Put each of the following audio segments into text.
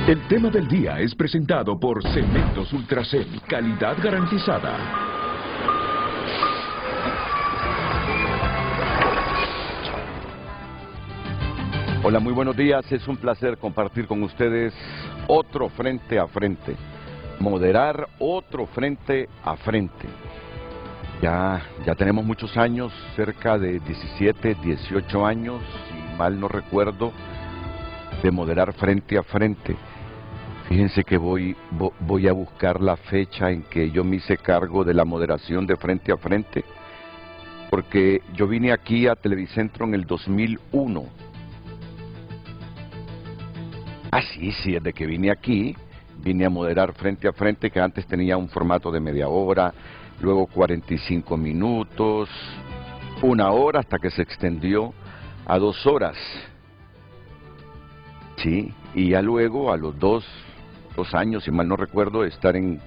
El tema del día es presentado por Cementos Ultracel, calidad garantizada. Hola, muy buenos días. Es un placer compartir con ustedes otro frente a frente. Moderar otro frente a frente. Ya tenemos muchos años, cerca de 17, 18 años, si mal no recuerdo, de moderar frente a frente. Fíjense que voy a buscar la fecha en que yo me hice cargo de la moderación de frente a frente, porque yo vine aquí a Televicentro en el 2001. Sí, desde que vine aquí, vine a moderar frente a frente, que antes tenía un formato de media hora, luego 45 minutos, 1 hora, hasta que se extendió a 2 horas. Sí, y ya luego, a los 2 años, si mal no recuerdo, de estar en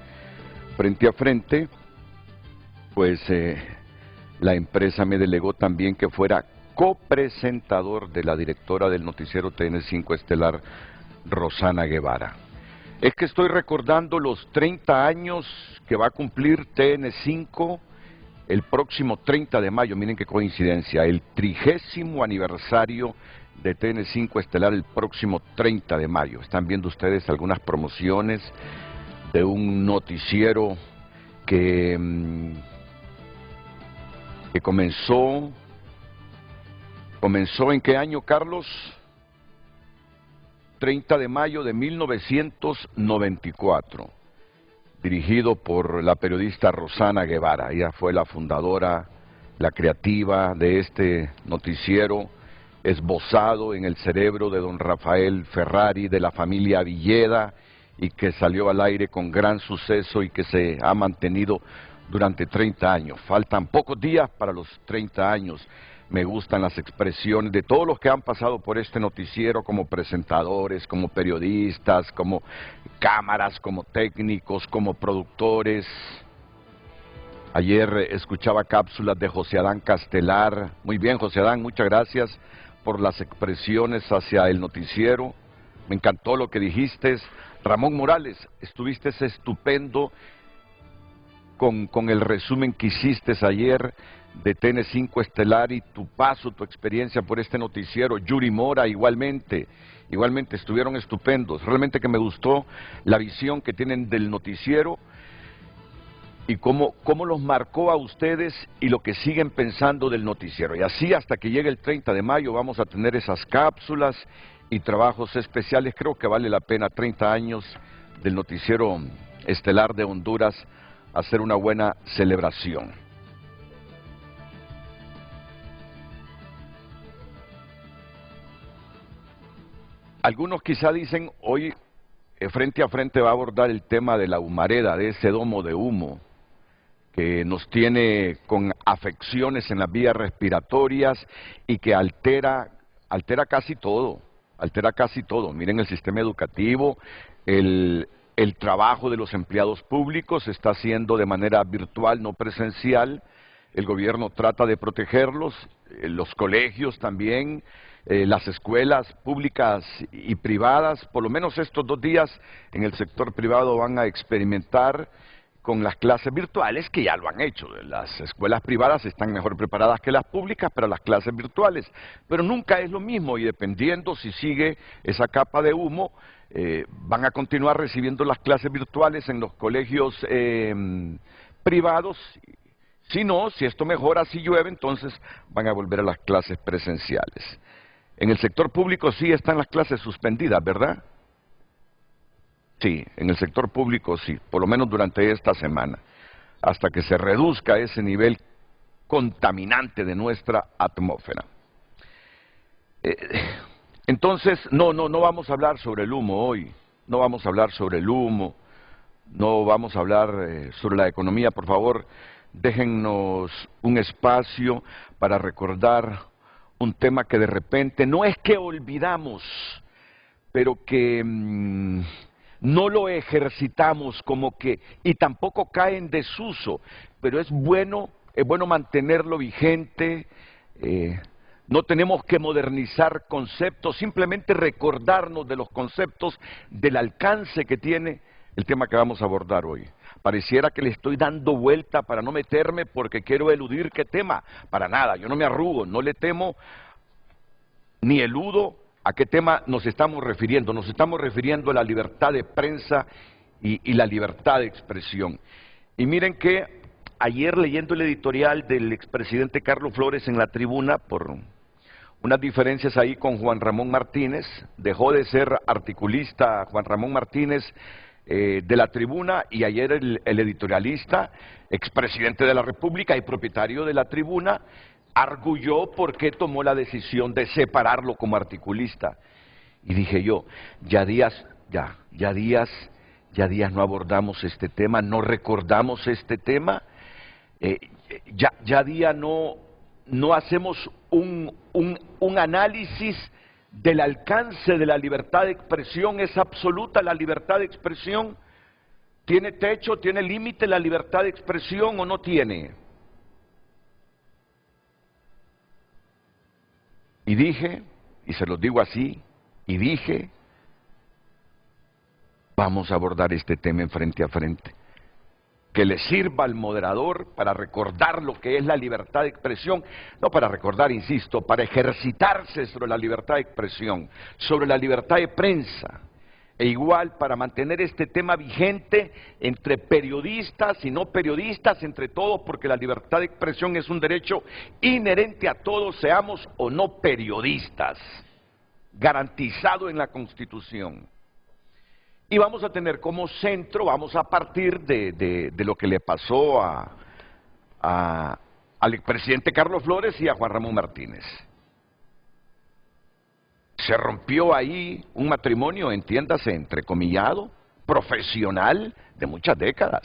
frente a frente, pues la empresa me delegó también que fuera copresentador de la directora del noticiero TN5 Estelar, Rosana Guevara. Es que estoy recordando los 30 años que va a cumplir TN5 el próximo 30 de mayo, miren qué coincidencia, el 30º aniversario de TN5 Estelar el próximo 30 de mayo. Están viendo ustedes algunas promociones de un noticiero que comenzó ¿en qué año, Carlos? 30 de mayo de 1994, dirigido por la periodista Rosana Guevara. Ella fue la fundadora, la creativa de este noticiero, esbozado en el cerebro de don Rafael Ferrari, de la familia Villeda, y que salió al aire con gran suceso y que se ha mantenido durante 30 años. Faltan pocos días para los 30 años. Me gustan las expresiones de todos los que han pasado por este noticiero como presentadores, como periodistas, como cámaras, como técnicos, como productores. Ayer escuchaba cápsulas de José Adán Castelar. Muy bien, José Adán, muchas gracias por las expresiones hacia el noticiero. Me encantó lo que dijiste. Ramón Morales, estuviste estupendo con el resumen que hiciste ayer de TN5 Estelar y tu paso, tu experiencia por este noticiero. Yuri Mora igualmente estuvieron estupendos. Realmente que me gustó la visión que tienen del noticiero y cómo los marcó a ustedes y lo que siguen pensando del noticiero. Y así hasta que llegue el 30 de mayo vamos a tener esas cápsulas y trabajos especiales. Creo que vale la pena 30 años del noticiero estelar de Honduras hacer una buena celebración. Algunos quizá dicen, hoy frente a frente va a abordar el tema de la humareda, de ese domo de humo que nos tiene con afecciones en las vías respiratorias y que altera casi todo, Miren el sistema educativo, el trabajo de los empleados públicos se está haciendo de manera virtual, no presencial. El gobierno trata de protegerlos, los colegios también, las escuelas públicas y privadas. Por lo menos estos 2 días en el sector privado van a experimentar con las clases virtuales, que ya lo han hecho. Las escuelas privadas están mejor preparadas que las públicas para las clases virtuales, pero nunca es lo mismo, y dependiendo si sigue esa capa de humo, van a continuar recibiendo las clases virtuales en los colegios privados. Si no, si esto mejora, si llueve, entonces van a volver a las clases presenciales. En el sector público sí están las clases suspendidas, ¿verdad? Sí, en el sector público sí, por lo menos durante esta semana, hasta que se reduzca ese nivel contaminante de nuestra atmósfera. Entonces, no vamos a hablar sobre el humo hoy, no vamos a hablar sobre el humo, no vamos a hablar sobre la economía. Por favor, déjennos un espacio para recordar un tema que de repente, no es que olvidamos, pero que no lo ejercitamos como que, y tampoco cae en desuso, pero es bueno mantenerlo vigente, No tenemos que modernizar conceptos, simplemente recordarnos de los conceptos, del alcance que tiene el tema que vamos a abordar hoy. Pareciera que le estoy dando vuelta para no meterme porque quiero eludir qué tema. Para nada, yo no me arrugo, no le temo ni eludo a qué tema nos estamos refiriendo. Nos estamos refiriendo a la libertad de prensa y la libertad de expresión. Y miren que ayer leyendo el editorial del expresidente Carlos Flores en La Tribuna, por unas diferencias ahí con Juan Ramón Martínez, dejó de ser articulista Juan Ramón Martínez de La Tribuna, y ayer el editorialista, expresidente de la República y propietario de La Tribuna, arguyó por qué tomó la decisión de separarlo como articulista. Y dije yo, ya días no abordamos este tema, no recordamos este tema, ya día no hacemos un análisis del alcance de la libertad de expresión. ¿Es absoluta la libertad de expresión? ¿Tiene techo, tiene límite la libertad de expresión o no tiene? Y dije, y se los digo así, vamos a abordar este tema en frente a frente. Que le sirva al moderador para recordar lo que es la libertad de expresión, no para recordar, insisto, para ejercitarse sobre la libertad de expresión, sobre la libertad de prensa, e igual para mantener este tema vigente entre periodistas y no periodistas, entre todos, porque la libertad de expresión es un derecho inherente a todos, seamos o no periodistas, garantizado en la Constitución. Y vamos a tener como centro, vamos a partir de lo que le pasó al expresidente Carlos Flores y a Juan Ramón Martínez. Se rompió ahí un matrimonio, entiéndase, entrecomillado, profesional, de muchas décadas.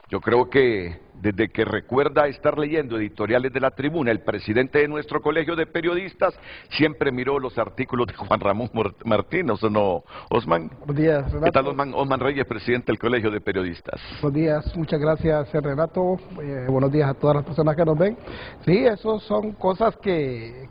Yo creo que desde que recuerda estar leyendo editoriales de La Tribuna, el presidente de nuestro colegio de periodistas siempre miró los artículos de Juan Ramón Martínez, ¿o no, Osman? Buenos días, Renato. ¿Qué tal, Osman? Osman Reyes, presidente del colegio de periodistas. Buenos días, muchas gracias, Renato. Buenos días a todas las personas que nos ven. Sí, eso son cosas que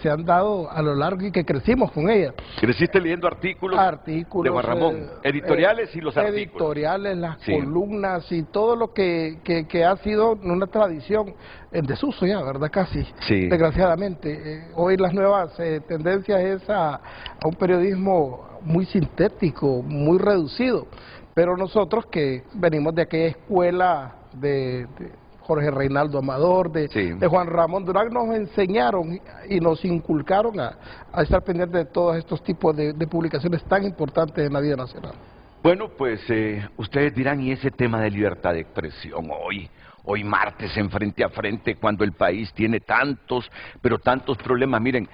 se han dado a lo largo y que crecimos con ellas. ¿Creciste leyendo artículos de Juan Ramón? Editoriales y los artículos. Editoriales, las columnas y todo lo que ha sido una tradición en desuso ya, ¿verdad? Casi, desgraciadamente. Hoy las nuevas tendencias es a un periodismo muy sintético, muy reducido, pero nosotros que venimos de aquella escuela de Jorge Reinaldo Amador, de Juan Ramón Durán, nos enseñaron y nos inculcaron a estar pendientes de todos estos tipos de publicaciones tan importantes en la vida nacional. Bueno, pues ustedes dirán, ¿y ese tema de libertad de expresión hoy martes en Frente a Frente, cuando el país tiene tantos, pero tantos problemas? Miren,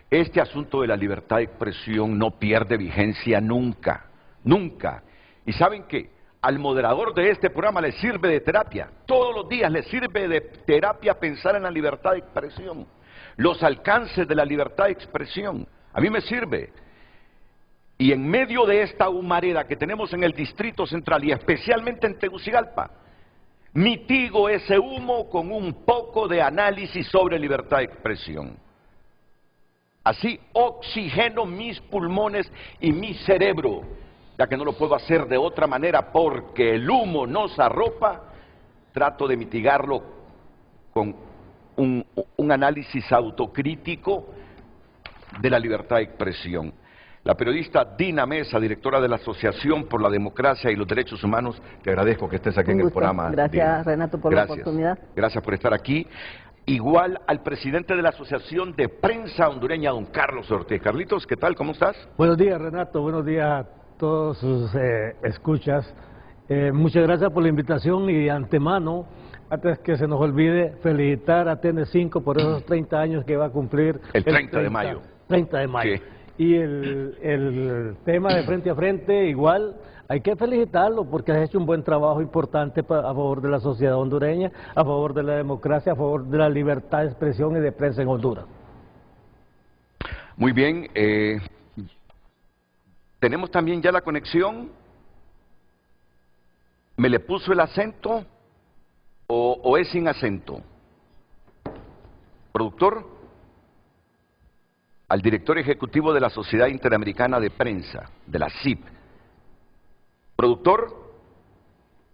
este asunto de la libertad de expresión no pierde vigencia nunca, nunca. ¿Y saben qué? Al moderador de este programa le sirve de terapia, todos los días le sirve de terapia pensar en la libertad de expresión, los alcances de la libertad de expresión. A mí me sirve. Y en medio de esta humareda que tenemos en el Distrito Central y especialmente en Tegucigalpa, mitigo ese humo con un poco de análisis sobre libertad de expresión. Así oxigeno mis pulmones y mi cerebro, ya que no lo puedo hacer de otra manera porque el humo nos arropa. Trato de mitigarlo con un análisis autocrítico de la libertad de expresión. La periodista Dina Mesa, directora de la Asociación por la Democracia y los Derechos Humanos, te agradezco que estés aquí en el programa. Gracias, Dina. Renato, por la oportunidad. Gracias por estar aquí. Igual al presidente de la Asociación de Prensa Hondureña, don Carlos Ortiz. Carlitos, ¿qué tal? ¿Cómo estás? Buenos días, Renato. Buenos días a todos sus escuchas. Muchas gracias por la invitación y de antemano, antes que se nos olvide, felicitar a TN5 por esos 30 años que va a cumplir. El 30 de mayo. 30 de mayo. Sí. Y el tema de Frente a Frente, igual, hay que felicitarlo porque has hecho un buen trabajo importante a favor de la sociedad hondureña, a favor de la democracia, a favor de la libertad de expresión y de prensa en Honduras. Muy bien. Tenemos también ya la conexión. ¿Me le puso el acento o es sin acento? ¿Productor? al director ejecutivo de la Sociedad Interamericana de Prensa, de la SIP. Productor,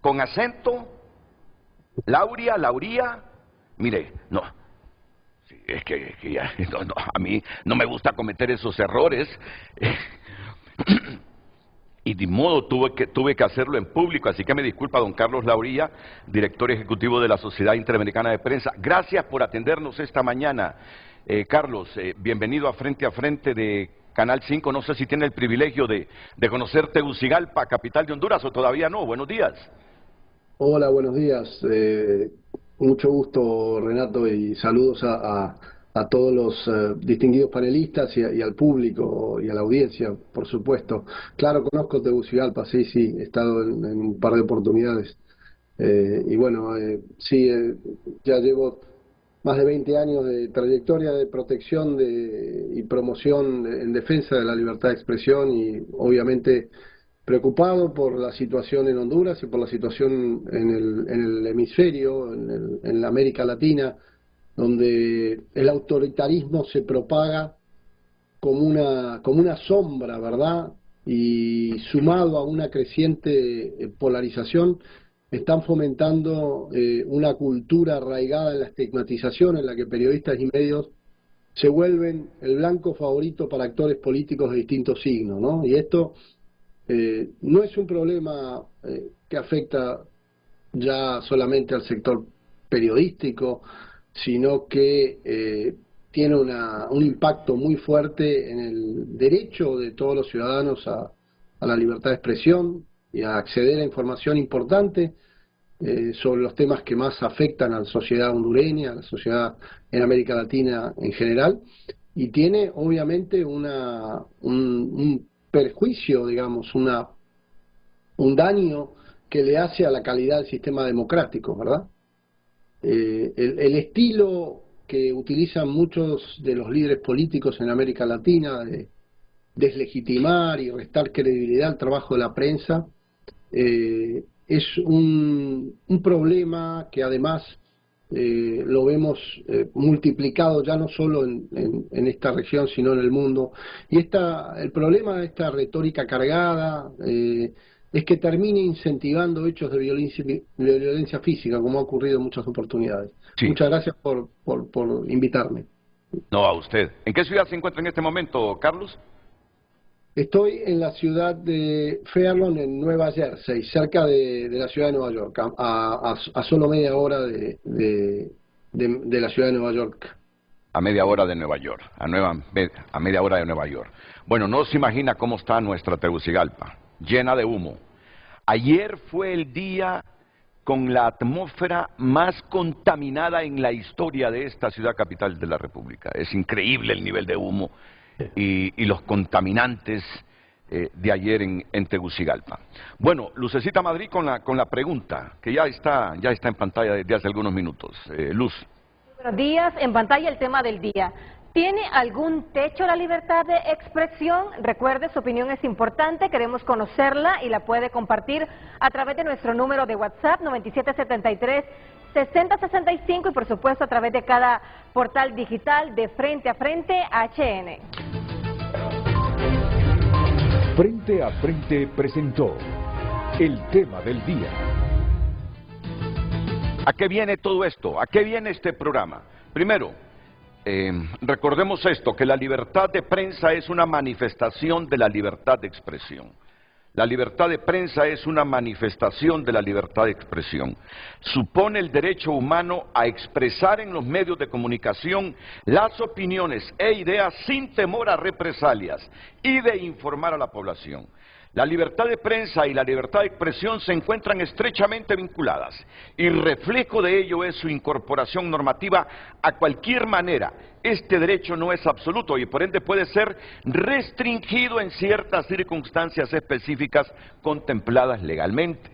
con acento, Lauría, mire, no, sí, es que ya, no, a mí no me gusta cometer esos errores, y de modo tuve que hacerlo en público, así que me disculpa don Carlos Lauría, director ejecutivo de la Sociedad Interamericana de Prensa. Gracias por atendernos esta mañana. Carlos, bienvenido a Frente de Canal 5. No sé si tiene el privilegio de conocer Tegucigalpa, capital de Honduras, o todavía no. Buenos días. Hola, buenos días. Mucho gusto, Renato, y saludos a todos los distinguidos panelistas y al público y a la audiencia, por supuesto. Claro, conozco Tegucigalpa, sí, he estado en un par de oportunidades. Y bueno, ya llevo más de 20 años de trayectoria de protección y promoción en defensa de la libertad de expresión, y obviamente preocupado por la situación en Honduras y por la situación en el hemisferio, en la América Latina, donde el autoritarismo se propaga como una sombra, ¿verdad? Y sumado a una creciente polarización, están fomentando una cultura arraigada en la estigmatización, en la que periodistas y medios se vuelven el blanco favorito para actores políticos de distintos signos, ¿no? Y esto no es un problema que afecta ya solamente al sector periodístico, sino que tiene un impacto muy fuerte en el derecho de todos los ciudadanos a la libertad de expresión y a acceder a información importante sobre los temas que más afectan a la sociedad hondureña, a la sociedad en América Latina en general, y tiene obviamente un perjuicio, digamos, un daño que le hace a la calidad del sistema democrático, ¿verdad? El estilo que utilizan muchos de los líderes políticos en América Latina de deslegitimar y restar credibilidad al trabajo de la prensa es un problema que además lo vemos multiplicado ya no solo en esta región, sino en el mundo. Y el problema de esta retórica cargada es que termine incentivando hechos de violencia física, como ha ocurrido en muchas oportunidades. Sí. Muchas gracias por invitarme. No, a usted. ¿En qué ciudad se encuentra en este momento, Carlos? Estoy en la ciudad de Fairlawn, en Nueva Jersey, cerca de la ciudad de Nueva York, a solo media hora de la ciudad de Nueva York. A media hora de Nueva York, a media hora de Nueva York. Bueno, no se imagina cómo está nuestra Tegucigalpa, llena de humo. Ayer fue el día con la atmósfera más contaminada en la historia de esta ciudad capital de la República. Es increíble el nivel de humo y los contaminantes de ayer en Tegucigalpa. Bueno, Lucecita Madrid con la pregunta, que ya está en pantalla desde hace algunos minutos. Luz. Buenos días, en pantalla el tema del día. ¿Tiene algún techo la libertad de expresión? Recuerde, su opinión es importante, queremos conocerla y la puede compartir a través de nuestro número de WhatsApp 9773-6065 y por supuesto a través de cada portal digital de Frente a Frente HN. Frente a Frente presentó el tema del día. ¿A qué viene todo esto? ¿A qué viene este programa? Primero, recordemos esto, que la libertad de prensa es una manifestación de la libertad de expresión. La libertad de prensa es una manifestación de la libertad de expresión. Supone el derecho humano a expresar en los medios de comunicación las opiniones e ideas sin temor a represalias y de informar a la población. La libertad de prensa y la libertad de expresión se encuentran estrechamente vinculadas y reflejo de ello es su incorporación normativa a cualquier manera. Este derecho no es absoluto y por ende puede ser restringido en ciertas circunstancias específicas contempladas legalmente.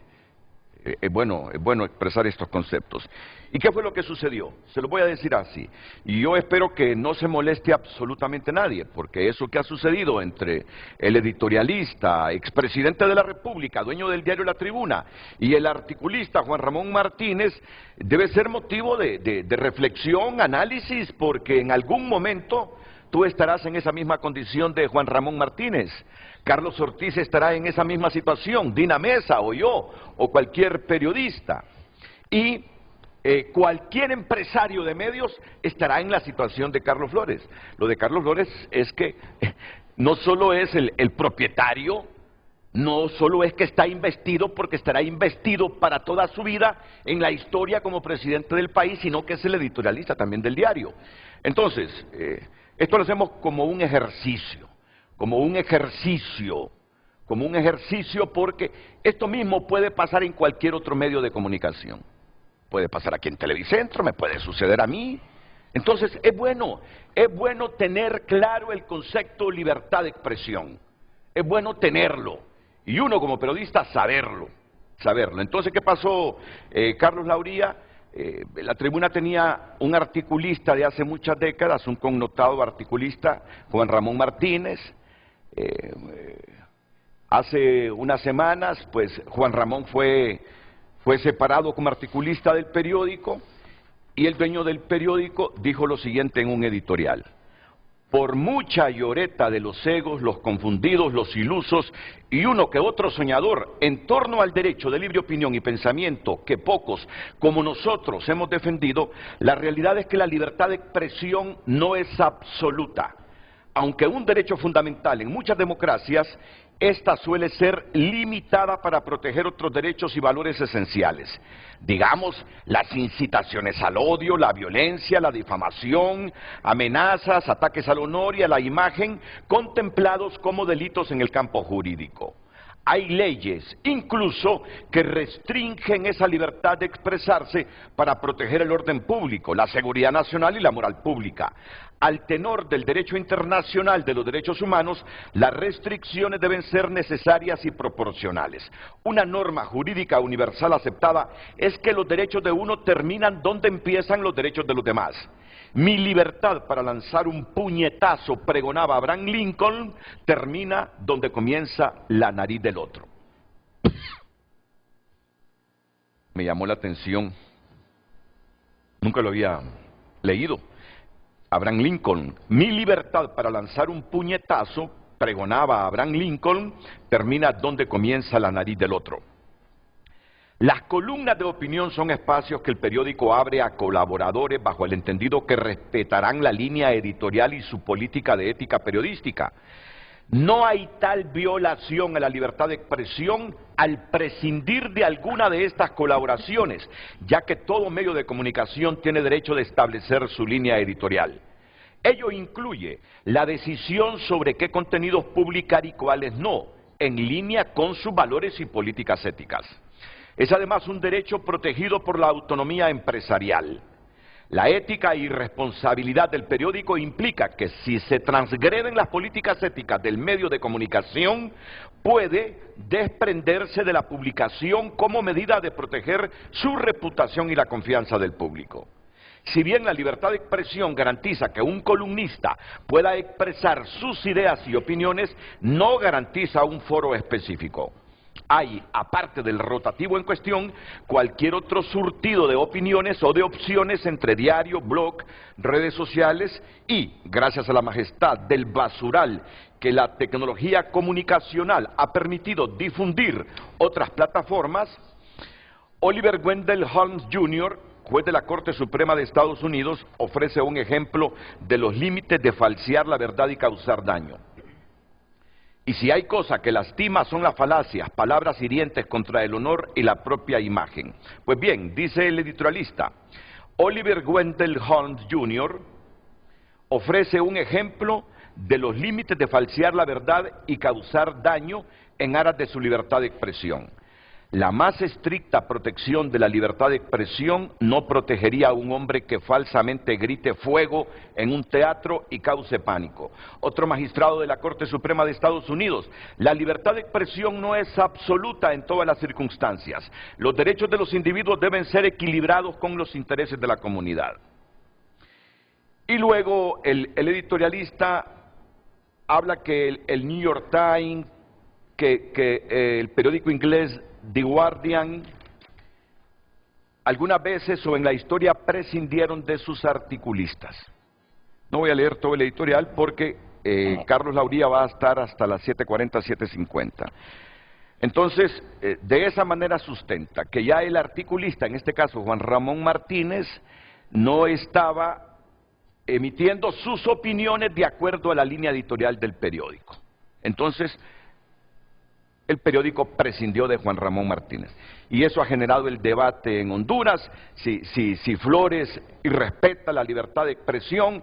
Es bueno expresar estos conceptos. ¿Y qué fue lo que sucedió? Se lo voy a decir así. Y yo espero que no se moleste absolutamente nadie, porque eso que ha sucedido entre el editorialista, expresidente de la República, dueño del diario La Tribuna, y el articulista Juan Ramón Martínez, debe ser motivo de reflexión, análisis, porque en algún momento tú estarás en esa misma condición de Juan Ramón Martínez. Carlos Ortiz estará en esa misma situación, Dina Mesa o yo, o cualquier periodista. Y cualquier empresario de medios estará en la situación de Carlos Flores. Lo de Carlos Flores es que no solo es el propietario, no solo es que está investido, porque estará investido para toda su vida en la historia como presidente del país, sino que es el editorialista también del diario. Entonces, esto lo hacemos como un ejercicio, porque esto mismo puede pasar en cualquier otro medio de comunicación. Puede pasar aquí en Televicentro, me puede suceder a mí. Entonces, es bueno tener claro el concepto libertad de expresión. Es bueno tenerlo. Y uno como periodista saberlo. Entonces, ¿qué pasó, Carlos Lauría? La Tribuna tenía un articulista de hace muchas décadas, un connotado articulista, Juan Ramón Martínez. Hace unas semanas, pues, Juan Ramón fue separado como articulista del periódico, y el dueño del periódico dijo lo siguiente en un editorial: por mucha lloreta de los ciegos, los confundidos, los ilusos y uno que otro soñador en torno al derecho de libre opinión y pensamiento que pocos como nosotros hemos defendido, la realidad es que la libertad de expresión no es absoluta. Aunque un derecho fundamental en muchas democracias, esta suele ser limitada para proteger otros derechos y valores esenciales. Digamos, las incitaciones al odio, la violencia, la difamación, amenazas, ataques al honor y a la imagen, contemplados como delitos en el campo jurídico. Hay leyes, incluso, que restringen esa libertad de expresarse para proteger el orden público, la seguridad nacional y la moral pública. Al tenor del derecho internacional de los derechos humanos, las restricciones deben ser necesarias y proporcionales. Una norma jurídica universal aceptada es que los derechos de uno terminan donde empiezan los derechos de los demás. Mi libertad para lanzar un puñetazo, pregonaba Abraham Lincoln, termina donde comienza la nariz del otro. Me llamó la atención, nunca lo había leído. Abraham Lincoln, mi libertad para lanzar un puñetazo, pregonaba Abraham Lincoln, termina donde comienza la nariz del otro. Las columnas de opinión son espacios que el periódico abre a colaboradores bajo el entendido que respetarán la línea editorial y su política de ética periodística. No hay tal violación a la libertad de expresión al prescindir de alguna de estas colaboraciones, ya que todo medio de comunicación tiene derecho de establecer su línea editorial. Ello incluye la decisión sobre qué contenidos publicar y cuáles no, en línea con sus valores y políticas éticas. Es además un derecho protegido por la autonomía empresarial. La ética y responsabilidad del periódico implica que si se transgreden las políticas éticas del medio de comunicación, puede desprenderse de la publicación como medida de proteger su reputación y la confianza del público. Si bien la libertad de expresión garantiza que un columnista pueda expresar sus ideas y opiniones, no garantiza un foro específico. Hay, aparte del rotativo en cuestión, cualquier otro surtido de opiniones o de opciones entre diario, blog, redes sociales y, gracias a la majestad del basural que la tecnología comunicacional ha permitido difundir otras plataformas, Oliver Wendell Holmes Jr., juez de la Corte Suprema de Estados Unidos, ofrece un ejemplo de los límites de falsear la verdad y causar daño. Y si hay cosa que lastima son las falacias, palabras hirientes contra el honor y la propia imagen. Pues bien, dice el editorialista, Oliver Wendell Holmes Jr. ofrece un ejemplo de los límites de falsear la verdad y causar daño en aras de su libertad de expresión. La más estricta protección de la libertad de expresión no protegería a un hombre que falsamente grite fuego en un teatro y cause pánico. Otro magistrado de la Corte Suprema de Estados Unidos, la libertad de expresión no es absoluta en todas las circunstancias. Los derechos de los individuos deben ser equilibrados con los intereses de la comunidad. Y luego el editorialista habla que el New York Times, que el periódico inglés The Guardian, algunas veces o en la historia prescindieron de sus articulistas. No voy a leer todo el editorial porque Carlos Lauría va a estar hasta las 7:40, 7:50. Entonces, de esa manera sustenta que ya el articulista, en este caso Juan Ramón Martínez, no estaba emitiendo sus opiniones de acuerdo a la línea editorial del periódico. Entonces, el periódico prescindió de Juan Ramón Martínez. Y eso ha generado el debate en Honduras, si Flores irrespeta la libertad de expresión,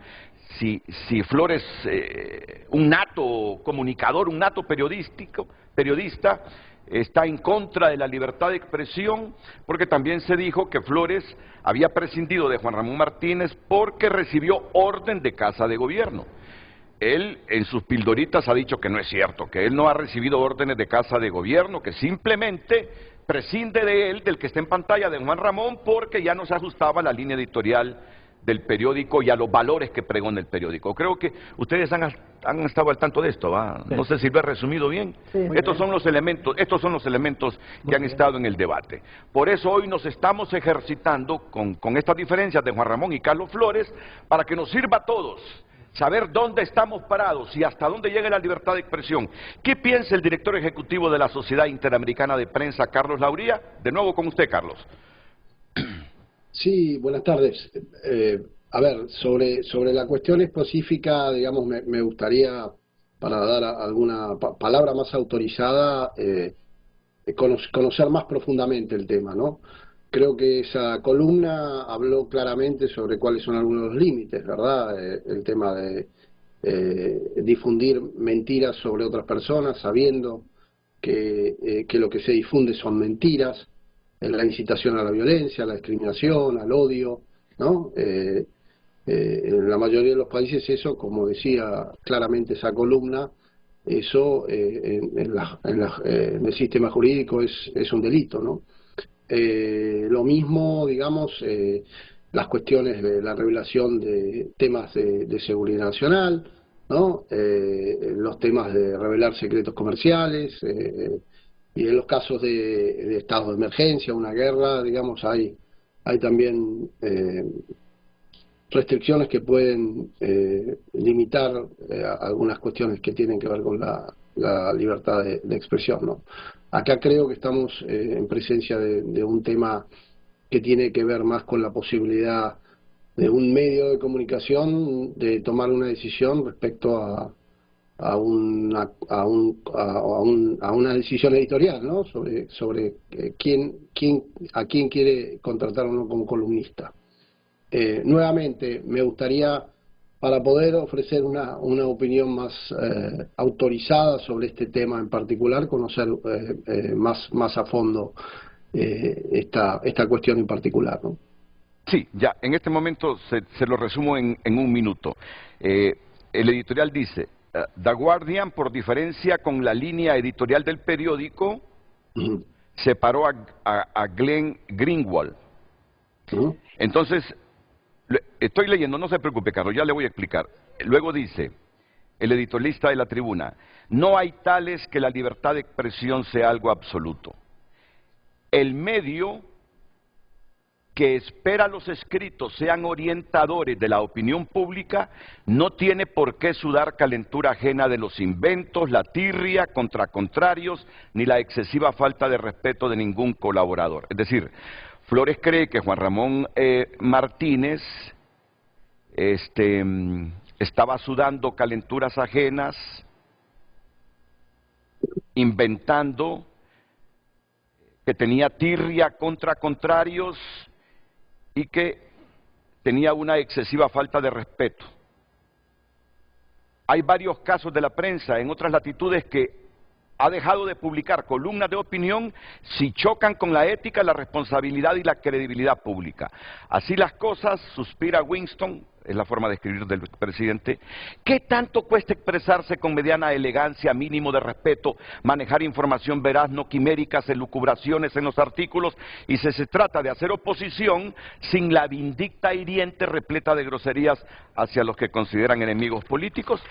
si Flores, un nato comunicador, un nato periodista, está en contra de la libertad de expresión, porque también se dijo que Flores había prescindido de Juan Ramón Martínez porque recibió orden de Casa de Gobierno. Él en sus pildoritas ha dicho que no es cierto, que él no ha recibido órdenes de Casa de Gobierno, que simplemente prescinde de él, del que está en pantalla, de Juan Ramón, porque ya no se ajustaba a la línea editorial del periódico y a los valores que pregona el periódico. Creo que ustedes han estado al tanto de esto, ¿va? Sí. No sé si lo he resumido bien. Sí, estos son los elementos que han estado en el debate. Por eso hoy nos estamos ejercitando con estas diferencias de Juan Ramón y Carlos Flores, para que nos sirva a todos saber dónde estamos parados y hasta dónde llega la libertad de expresión. ¿Qué piensa el director ejecutivo de la Sociedad Interamericana de Prensa, Carlos Lauría? De nuevo con usted, Carlos. Sí, buenas tardes. A ver, sobre la cuestión específica, digamos, me gustaría, para dar alguna palabra más autorizada, conocer más profundamente el tema, ¿no? Creo que esa columna habló claramente sobre cuáles son algunos de los límites, ¿verdad? El tema de difundir mentiras sobre otras personas, sabiendo que lo que se difunde son mentiras, la incitación a la violencia, a la discriminación, al odio, ¿no? En la mayoría de los países eso, como decía claramente esa columna, eso en el sistema jurídico es un delito, ¿no? Lo mismo, digamos, las cuestiones de la revelación de temas de seguridad nacional, ¿no? Los temas de revelar secretos comerciales, y en los casos de estado de emergencia, una guerra, digamos, hay también restricciones que pueden limitar algunas cuestiones que tienen que ver con la libertad de expresión, ¿no? Acá creo que estamos en presencia de un tema que tiene que ver más con la posibilidad de un medio de comunicación de tomar una decisión respecto a una decisión editorial, ¿no? Sobre a quién quiere contratar o no como columnista. Nuevamente, me gustaría, para poder ofrecer una opinión más autorizada sobre este tema en particular, conocer más a fondo esta cuestión en particular, ¿no? Sí, ya, en este momento se lo resumo en un minuto. El editorial dice: The Guardian, por diferencia con la línea editorial del periódico, separó a Glenn Greenwald. Entonces, estoy leyendo, no se preocupe, Carlos, ya le voy a explicar. Luego dice el editorialista de La Tribuna: no hay tales que la libertad de expresión sea algo absoluto. El medio que espera los escritos sean orientadores de la opinión pública no tiene por qué sudar calentura ajena de los inventos, la tirria contra contrarios, ni la excesiva falta de respeto de ningún colaborador. Es decir, Flores cree que Juan Ramón Martínez estaba sudando calenturas ajenas, inventando, que tenía tirria contra contrarios y que tenía una excesiva falta de respeto. Hay varios casos de la prensa en otras latitudes que ha dejado de publicar columnas de opinión si chocan con la ética, la responsabilidad y la credibilidad pública. Así las cosas, suspira Winston, es la forma de escribir del presidente. ¿Qué tanto cuesta expresarse con mediana elegancia, mínimo de respeto, manejar información veraz, no quiméricas, elucubraciones en los artículos, y si se trata de hacer oposición sin la vindicta hiriente repleta de groserías hacia los que consideran enemigos políticos?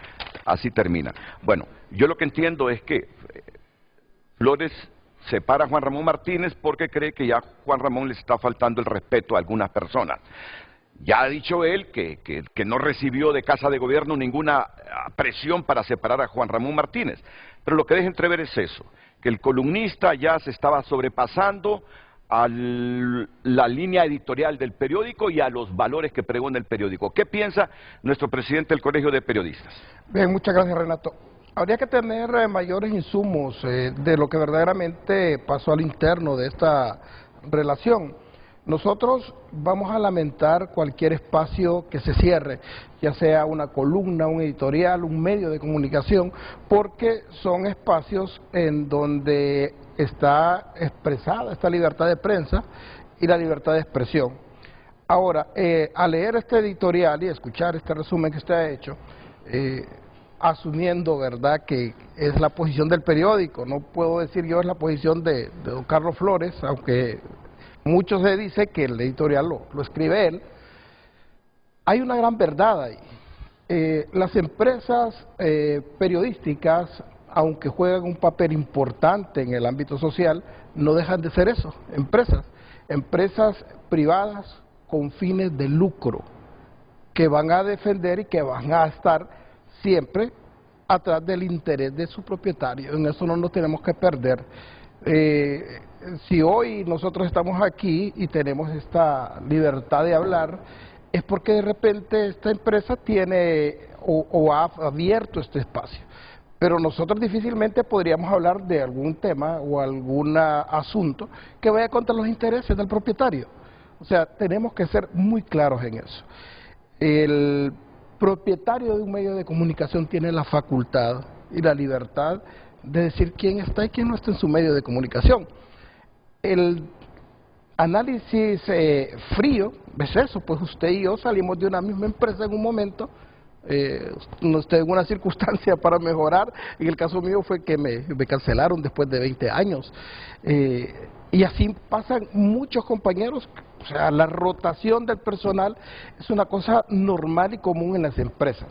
Así termina. Bueno, yo lo que entiendo es que Flores separa a Juan Ramón Martínez porque cree que ya Juan Ramón le está faltando el respeto a algunas personas. Ya ha dicho él que no recibió de Casa de Gobierno ninguna presión para separar a Juan Ramón Martínez. Pero lo que deja entrever es eso, que el columnista ya se estaba sobrepasando a la línea editorial del periódico y a los valores que pregona el periódico. ¿Qué piensa nuestro presidente del Colegio de Periodistas? Bien, muchas gracias, Renato. Habría que tener mayores insumos de lo que verdaderamente pasó al interno de esta relación. Nosotros vamos a lamentar cualquier espacio que se cierre, ya sea una columna, un editorial, un medio de comunicación, porque son espacios en donde está expresada esta libertad de prensa y la libertad de expresión. Ahora, al leer este editorial y escuchar este resumen que usted ha hecho, asumiendo, ¿verdad?, que es la posición del periódico, no puedo decir yo es la posición de don Carlos Flores, aunque mucho se dice que el editorial lo escribe él. Hay una gran verdad ahí. Las empresas periodísticas, aunque juegan un papel importante en el ámbito social, no dejan de ser eso, empresas privadas con fines de lucro, que van a defender y que van a estar siempre atrás del interés de su propietario. En eso no nos tenemos que perder. Si hoy nosotros estamos aquí y tenemos esta libertad de hablar, es porque de repente esta empresa tiene o ha abierto este espacio. Pero nosotros difícilmente podríamos hablar de algún tema o algún asunto que vaya contra los intereses del propietario. O sea, tenemos que ser muy claros en eso. El propietario de un medio de comunicación tiene la facultad y la libertad de decir quién está y quién no está en su medio de comunicación. El análisis frío es eso, pues usted y yo salimos de una misma empresa en un momento, usted en una circunstancia para mejorar, en el caso mío fue que me cancelaron después de 20 años, y así pasan muchos compañeros. O sea, la rotación del personal es una cosa normal y común en las empresas.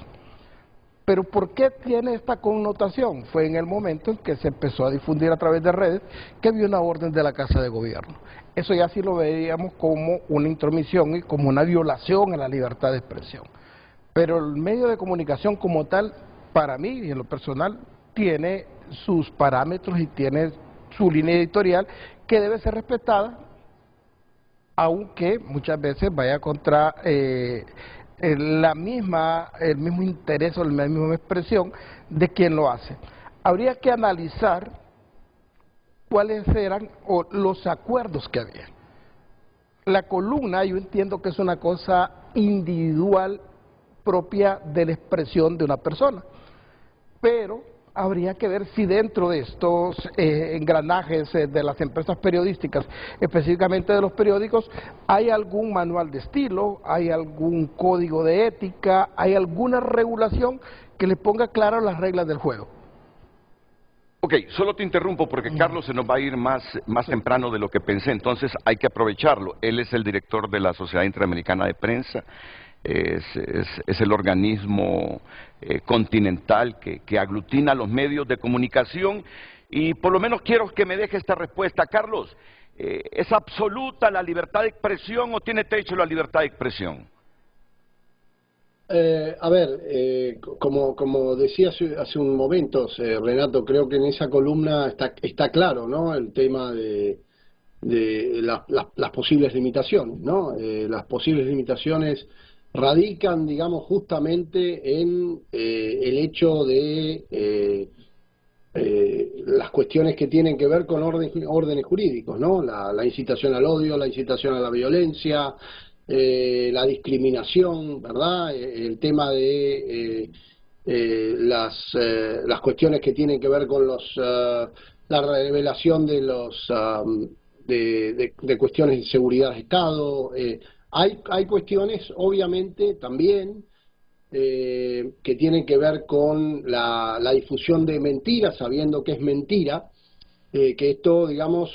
Pero ¿por qué tiene esta connotación? Fue en el momento en que se empezó a difundir a través de redes que había una orden de la Casa de Gobierno. Eso ya sí lo veíamos como una intromisión y como una violación a la libertad de expresión. Pero el medio de comunicación como tal, para mí y en lo personal, tiene sus parámetros y tiene su línea editorial que debe ser respetada, aunque muchas veces vaya contra el mismo interés o la misma expresión de quien lo hace. Habría que analizar cuáles eran los acuerdos que había. La columna, yo entiendo que es una cosa individual propia de la expresión de una persona, pero habría que ver si dentro de estos engranajes de las empresas periodísticas, específicamente de los periódicos, hay algún manual de estilo, hay algún código de ética, hay alguna regulación que le ponga claras las reglas del juego. Ok, solo te interrumpo porque Carlos se nos va a ir más temprano de lo que pensé, entonces hay que aprovecharlo. Él es el director de la Sociedad Interamericana de Prensa. Es el organismo continental que aglutina los medios de comunicación y por lo menos quiero que me deje esta respuesta. Carlos, ¿es absoluta la libertad de expresión o tiene techo la libertad de expresión? A ver, como decía hace un momento, Renato, creo que en esa columna está claro, ¿no?, el tema de las posibles limitaciones, ¿no? Las posibles limitaciones radican, digamos, justamente en el hecho de las cuestiones que tienen que ver con órdenes jurídicos, ¿no? La incitación al odio, la incitación a la violencia, la discriminación, ¿verdad? El tema de las cuestiones que tienen que ver con la revelación de de cuestiones de seguridad de Estado. Hay cuestiones, obviamente, también que tienen que ver con la difusión de mentiras, sabiendo que es mentira, que esto, digamos,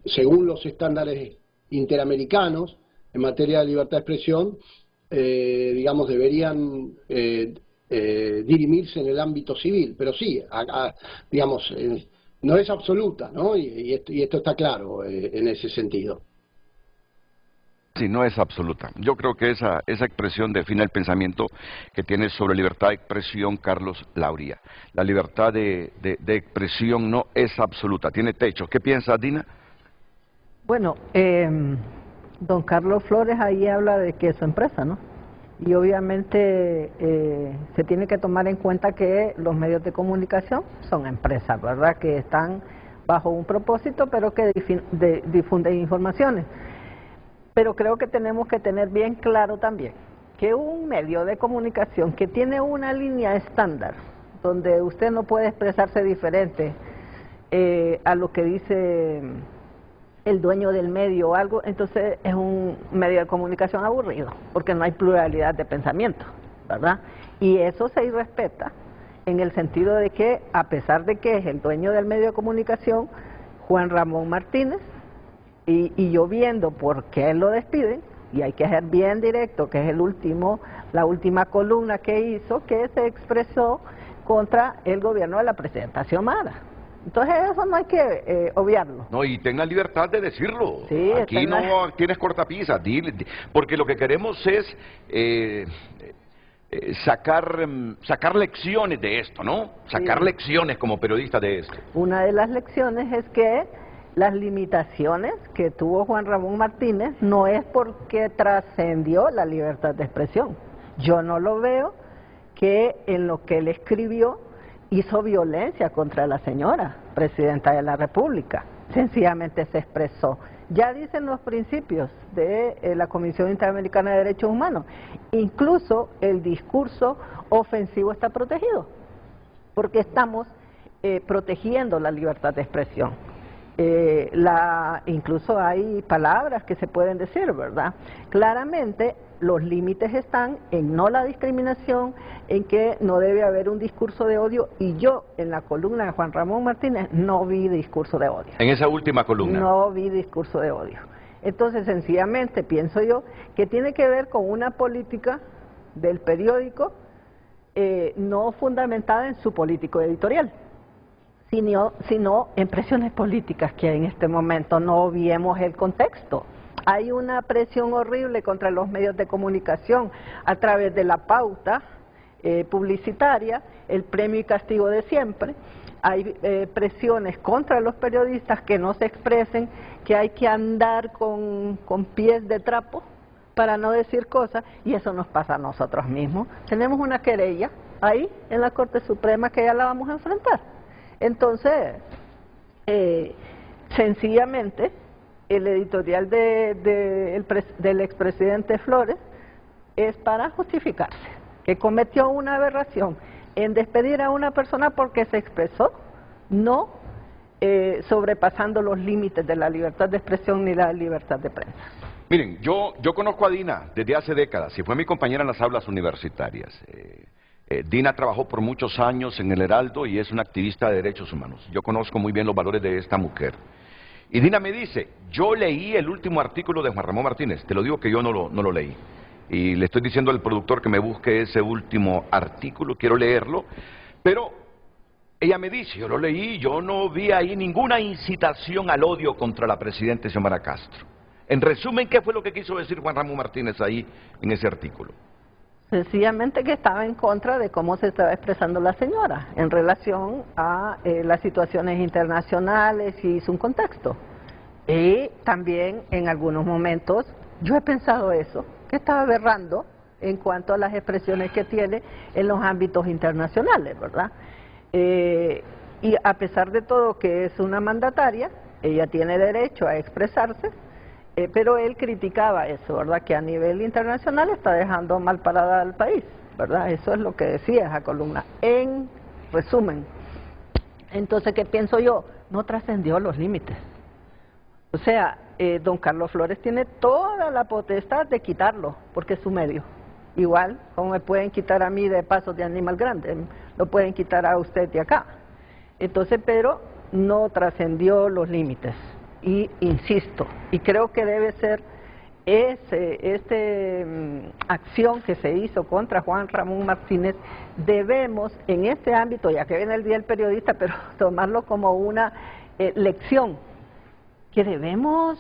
según los estándares interamericanos en materia de libertad de expresión, digamos, deberían dirimirse en el ámbito civil, pero sí, digamos, no es absoluta, ¿no? Y esto está claro en ese sentido. Sí, no es absoluta. Yo creo que esa expresión define el pensamiento que tiene sobre libertad de expresión Carlos Lauría. La libertad de expresión no es absoluta, tiene techo. ¿Qué piensas, Dina? Bueno, don Carlos Flores ahí habla de que es su empresa, ¿no? Y obviamente se tiene que tomar en cuenta que los medios de comunicación son empresas, ¿verdad? Que están bajo un propósito, pero que difunden informaciones. Pero creo que tenemos que tener bien claro también que un medio de comunicación que tiene una línea estándar, donde usted no puede expresarse diferente a lo que dice el dueño del medio o algo, entonces es un medio de comunicación aburrido, porque no hay pluralidad de pensamiento, ¿verdad? Y eso se irrespeta en el sentido de que, a pesar de que es el dueño del medio de comunicación, Juan Ramón Martínez, y yo viendo por qué él lo despiden, y hay que ser bien directo, que es la última columna que hizo, que se expresó contra el gobierno de la presidenta Xiomara. Entonces eso no hay que obviarlo. No, y ten la libertad de decirlo. Sí, aquí no tienes cortapisas, porque lo que queremos es sacar lecciones de esto, ¿no? Sacar lecciones como periodista de esto. Una de las lecciones es que las limitaciones que tuvo Juan Ramón Martínez no es porque trascendió la libertad de expresión. Yo no lo veo que en lo que él escribió hizo violencia contra la señora presidenta de la República. Sencillamente se expresó. Ya dicen los principios de la Comisión Interamericana de Derechos Humanos. Incluso el discurso ofensivo está protegido, porque estamos protegiendo la libertad de expresión. Incluso hay palabras que se pueden decir, ¿verdad? Claramente los límites están en no la discriminación, en que no debe haber un discurso de odio, y yo en la columna de Juan Ramón Martínez no vi discurso de odio. En esa última columna. No vi discurso de odio. Entonces, sencillamente pienso yo que tiene que ver con una política del periódico no fundamentada en su político editorial, sino en presiones políticas que hay en este momento. No obviemos el contexto. Hay una presión horrible contra los medios de comunicación a través de la pauta publicitaria, el premio y castigo de siempre. Hay presiones contra los periodistas que no se expresen, que hay que andar con pies de trapo para no decir cosas, y eso nos pasa a nosotros mismos. Tenemos una querella ahí en la Corte Suprema que ya la vamos a enfrentar. Entonces, sencillamente, el editorial del expresidente Flores es para justificarse, que cometió una aberración en despedir a una persona porque se expresó, no sobrepasando los límites de la libertad de expresión ni la libertad de prensa. Miren, yo conozco a Dina desde hace décadas, y fue mi compañera en las aulas universitarias. Dina trabajó por muchos años en el Heraldo y es una activista de derechos humanos. Yo conozco muy bien los valores de esta mujer. Y Dina me dice, yo leí el último artículo de Juan Ramón Martínez, te lo digo que yo no lo leí. Y le estoy diciendo al productor que me busque ese último artículo, quiero leerlo, pero ella me dice, yo lo leí, yo no vi ahí ninguna incitación al odio contra la presidenta Xiomara Castro. En resumen, ¿qué fue lo que quiso decir Juan Ramón Martínez ahí en ese artículo? Sencillamente que estaba en contra de cómo se estaba expresando la señora en relación a las situaciones internacionales y su contexto. Y también en algunos momentos, yo he pensado eso, que estaba aberrando en cuanto a las expresiones que tiene en los ámbitos internacionales, ¿verdad? Y a pesar de todo que es una mandataria, ella tiene derecho a expresarse, pero él criticaba eso, ¿verdad? Que a nivel internacional está dejando mal parada al país, ¿verdad? Eso es lo que decía esa columna, en resumen. Entonces, ¿qué pienso yo? No trascendió los límites. O sea, don Carlos Flores tiene toda la potestad de quitarlo, porque es su medio. Igual, como me pueden quitar a mí de Pasos de Animal Grande, lo pueden quitar a usted de acá. Entonces, pero no trascendió los límites. Y insisto, y creo que debe ser acción que se hizo contra Juan Ramón Martínez, debemos en este ámbito, ya que viene el Día del Periodista, pero tomarlo como una lección que debemos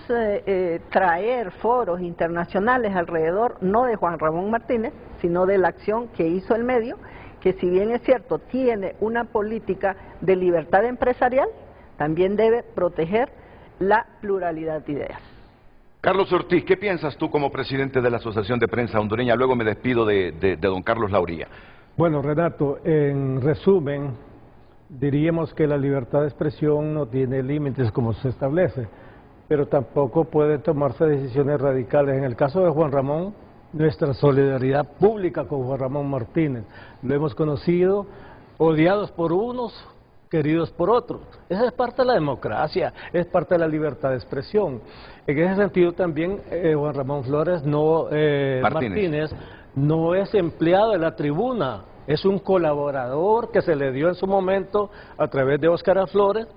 traer foros internacionales alrededor, no de Juan Ramón Martínez, sino de la acción que hizo el medio, que si bien es cierto, tiene una política de libertad empresarial, también debe proteger la pluralidad de ideas. Carlos Ortiz, ¿qué piensas tú como presidente de la Asociación de Prensa Hondureña? Luego me despido de don Carlos Lauría. Bueno, Renato, en resumen, diríamos que la libertad de expresión no tiene límites como se establece, pero tampoco puede tomarse decisiones radicales. En el caso de Juan Ramón, nuestra solidaridad pública con Juan Ramón Martínez. Lo hemos conocido, odiados por unos, queridos por otros. Esa es parte de la democracia, es parte de la libertad de expresión. En ese sentido también Juan Ramón Flores Martínez no es empleado de la tribuna, es un colaborador que se le dio en su momento a través de Óscar Flores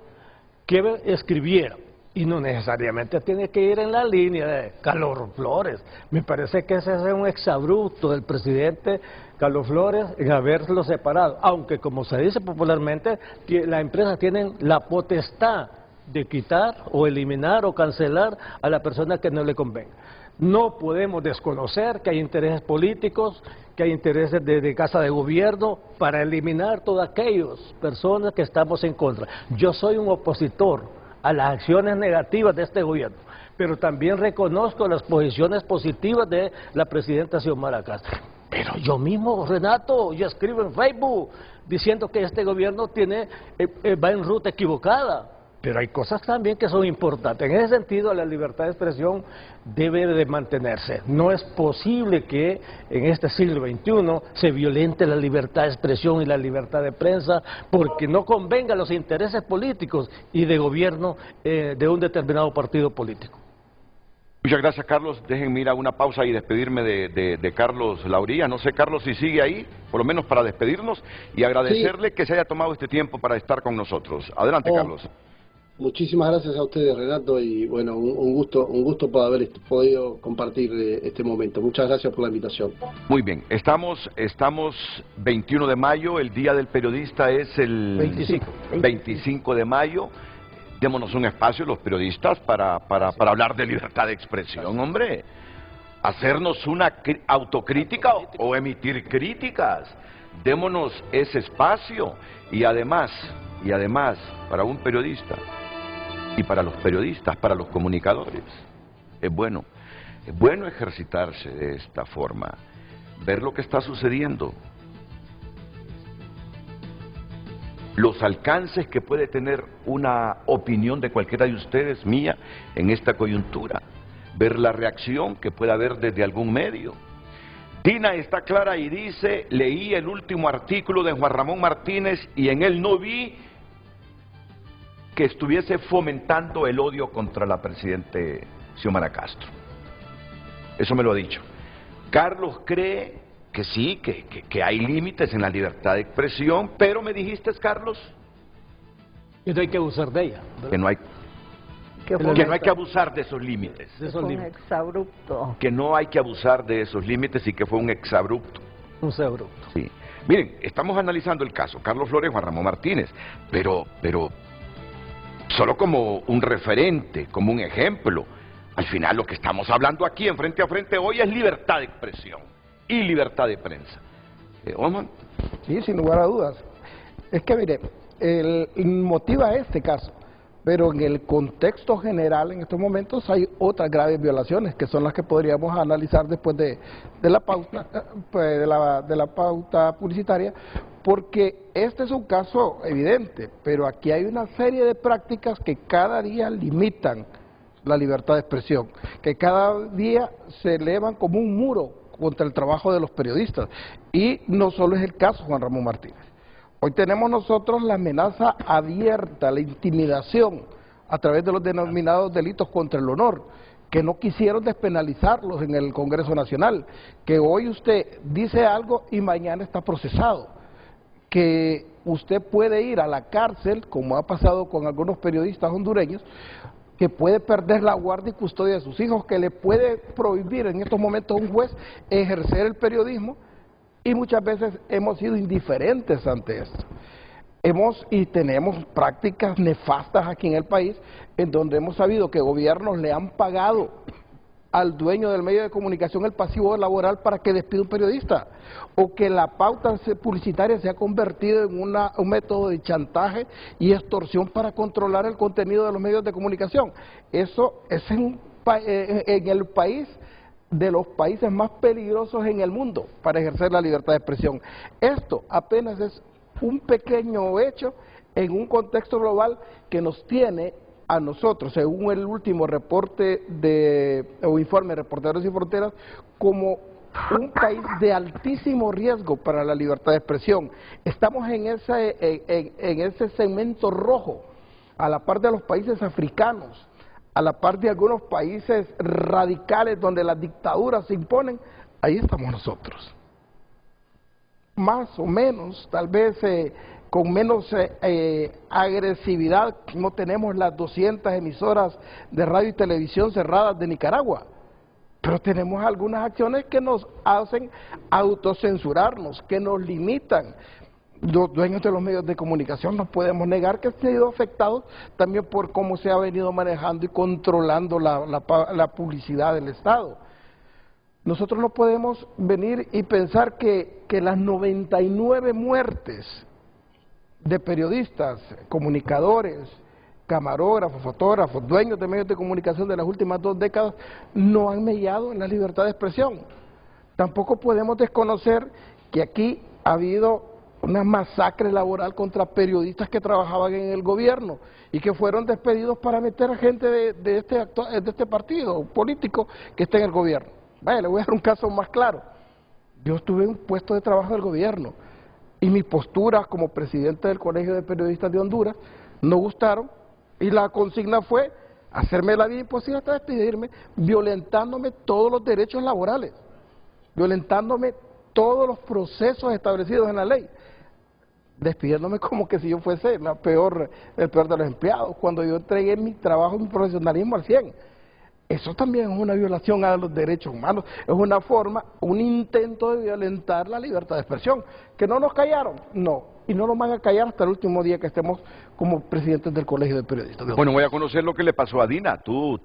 que escribiera. Y no necesariamente tiene que ir en la línea de Carlos Flores. Me parece que ese es un exabrupto del presidente Carlos Flores en haberlo separado. Aunque, como se dice popularmente, las empresas tienen la potestad de quitar o eliminar o cancelar a la persona que no le convenga. No podemos desconocer que hay intereses políticos, que hay intereses de casa de gobierno para eliminar todas aquellas personas que estamos en contra. Yo soy un opositor a las acciones negativas de este gobierno, pero también reconozco las posiciones positivas de la presidenta Xiomara Castro. Pero yo mismo, Renato, yo escribo en Facebook diciendo que este gobierno va en ruta equivocada, pero hay cosas también que son importantes. En ese sentido, la libertad de expresión debe de mantenerse. No es posible que en este siglo XXI se violente la libertad de expresión y la libertad de prensa porque no convenga a los intereses políticos y de gobierno de un determinado partido político. Muchas gracias, Carlos. Déjenme ir a una pausa y despedirme de Carlos Lauría. No sé, Carlos, si sigue ahí, por lo menos para despedirnos, y agradecerle que se haya tomado este tiempo para estar con nosotros. Adelante, Carlos. Muchísimas gracias a ustedes, Renato, y bueno, un gusto por haber podido compartir este momento. Muchas gracias por la invitación. Muy bien, estamos 21 de mayo, el Día del Periodista es el 25 de mayo. Démonos un espacio los periodistas para hablar de libertad de expresión, hombre. Hacernos una autocrítica o emitir críticas. Démonos ese espacio y además, para un periodista y para los periodistas, para los comunicadores, es bueno ejercitarse de esta forma, ver lo que está sucediendo, los alcances que puede tener una opinión de cualquiera de ustedes, mía, en esta coyuntura, ver la reacción que puede haber desde algún medio. Dina está clara y dice, leí el último artículo de Juan Ramón Martínez y en él no vi que estuviese fomentando el odio contra la presidente Xiomara Castro. Eso me lo ha dicho. Carlos cree que sí, que hay límites en la libertad de expresión, pero me dijiste, Carlos, que no hay que abusar de ella, ¿verdad? Que no hay que abusar de esos límites. Un exabrupto. Que no hay que abusar de esos límites y que fue un exabrupto. Un exabrupto. Sí. Miren, estamos analizando el caso Carlos Flores, Juan Ramón Martínez, pero solo como un referente, como un ejemplo. Al final lo que estamos hablando aquí en Frente a Frente hoy es libertad de expresión y libertad de prensa. Omar. Sí, sin lugar a dudas. Es que mire, motiva este caso, pero en el contexto general en estos momentos hay otras graves violaciones que son las que podríamos analizar después de la pauta, de la pauta publicitaria, porque este es un caso evidente, pero aquí hay una serie de prácticas que cada día limitan la libertad de expresión, que cada día se elevan como un muro contra el trabajo de los periodistas. Y no solo es el caso Juan Ramón Martínez. Hoy tenemos nosotros la amenaza abierta, la intimidación a través de los denominados delitos contra el honor, que no quisieron despenalizarlos en el Congreso Nacional, que hoy usted dice algo y mañana está procesado, que usted puede ir a la cárcel, como ha pasado con algunos periodistas hondureños, que puede perder la guardia y custodia de sus hijos, que le puede prohibir en estos momentos a un juez ejercer el periodismo, y muchas veces hemos sido indiferentes ante esto. tenemos prácticas nefastas aquí en el país, en donde hemos sabido que gobiernos le han pagado al dueño del medio de comunicación el pasivo laboral para que despida un periodista, o que la pauta publicitaria se ha convertido en un método de chantaje y extorsión para controlar el contenido de los medios de comunicación. Eso es en el país de los países más peligrosos en el mundo para ejercer la libertad de expresión. Esto apenas es un pequeño hecho en un contexto global que nos tiene a nosotros, según el último reporte o informe de Reporteros Sin Fronteras, como un país de altísimo riesgo para la libertad de expresión. Estamos en ese segmento rojo, a la par de los países africanos, a la par de algunos países radicales donde las dictaduras se imponen. Ahí estamos nosotros. Más o menos, tal vez con menos agresividad, no tenemos las 200 emisoras de radio y televisión cerradas de Nicaragua, pero tenemos algunas acciones que nos hacen autocensurarnos, que nos limitan. Los dueños de los medios de comunicación no podemos negar que han sido afectados también por cómo se ha venido manejando y controlando la publicidad del Estado. Nosotros no podemos venir y pensar que las 99 muertes de periodistas, comunicadores, camarógrafos, fotógrafos, dueños de medios de comunicación de las últimas 2 décadas no han mellado en la libertad de expresión. Tampoco podemos desconocer que aquí ha habido una masacre laboral contra periodistas que trabajaban en el gobierno y que fueron despedidos para meter a gente de este partido político que está en el gobierno. Vaya, le voy a dar un caso más claro. Yo estuve en un puesto de trabajo del gobierno y mis posturas como presidente del Colegio de Periodistas de Honduras no gustaron y la consigna fue hacerme la vida imposible hasta despedirme, violentándome todos los derechos laborales, violentándome todos los procesos establecidos en la ley, despidiéndome como que si yo fuese el peor de los empleados, cuando yo entregué mi trabajo y mi profesionalismo al 100%. Eso también es una violación a los derechos humanos, es una forma, un intento de violentar la libertad de expresión. ¿Que no nos callaron? No, y no nos van a callar hasta el último día que estemos como presidentes del Colegio de Periodistas. Bueno, voy a conocer lo que le pasó a Dina. Tú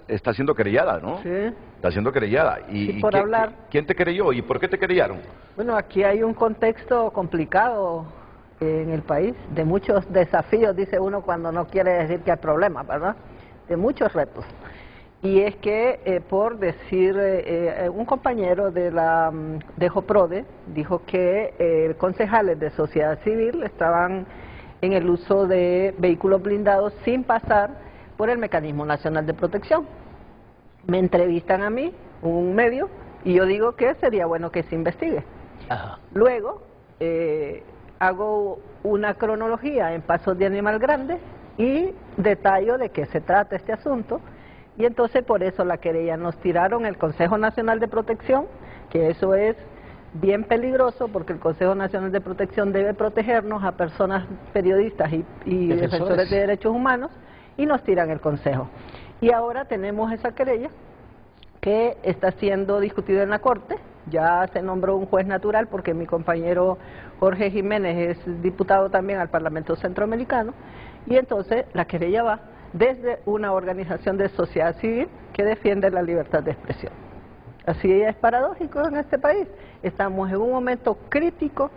estás siendo querellada, ¿no? Sí. Estás siendo querellada. Y por hablar. ¿Quién te querelló y por qué te querellaron? Bueno, aquí hay un contexto complicado en el país, de muchos desafíos, dice uno cuando no quiere decir que hay problemas, ¿verdad? De muchos retos. Y es que, por decir, un compañero de Joprode dijo que concejales de sociedad civil estaban en el uso de vehículos blindados sin pasar por el Mecanismo Nacional de Protección. Me entrevistan a mí, un medio, y yo digo que sería bueno que se investigue. Ajá. Luego, hago una cronología en Pasos de Animal Grande y detallo de qué se trata este asunto. Y entonces por eso la querella nos tiraron el Consejo Nacional de Protección, que eso es bien peligroso porque el Consejo Nacional de Protección debe protegernos a personas periodistas y defensores de derechos humanos, y nos tiran el Consejo. Y ahora tenemos esa querella que está siendo discutida en la Corte. Ya se nombró un juez natural porque mi compañero Jorge Jiménez es diputado también al Parlamento Centroamericano, y entonces la querella va desde una organización de sociedad civil que defiende la libertad de expresión. Así es paradójico en este país. Estamos en un momento crítico,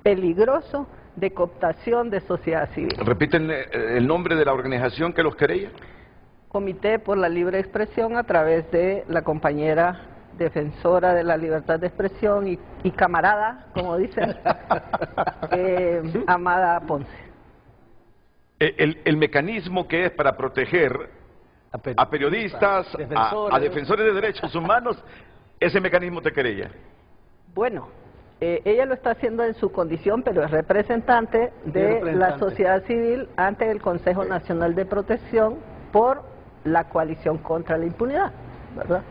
peligroso, de cooptación de sociedad civil. ¿Repiten el nombre de la organización que los querella? Comité por la Libre Expresión, a través de la compañera defensora de la libertad de expresión y camarada, como dicen, Amada Ponce. El mecanismo que es para proteger a periodistas, a defensores de derechos humanos, ese mecanismo te querella. Bueno, ella lo está haciendo en su condición, pero es representante de la sociedad civil ante el Consejo Nacional de Protección por la coalición contra la impunidad, ¿verdad?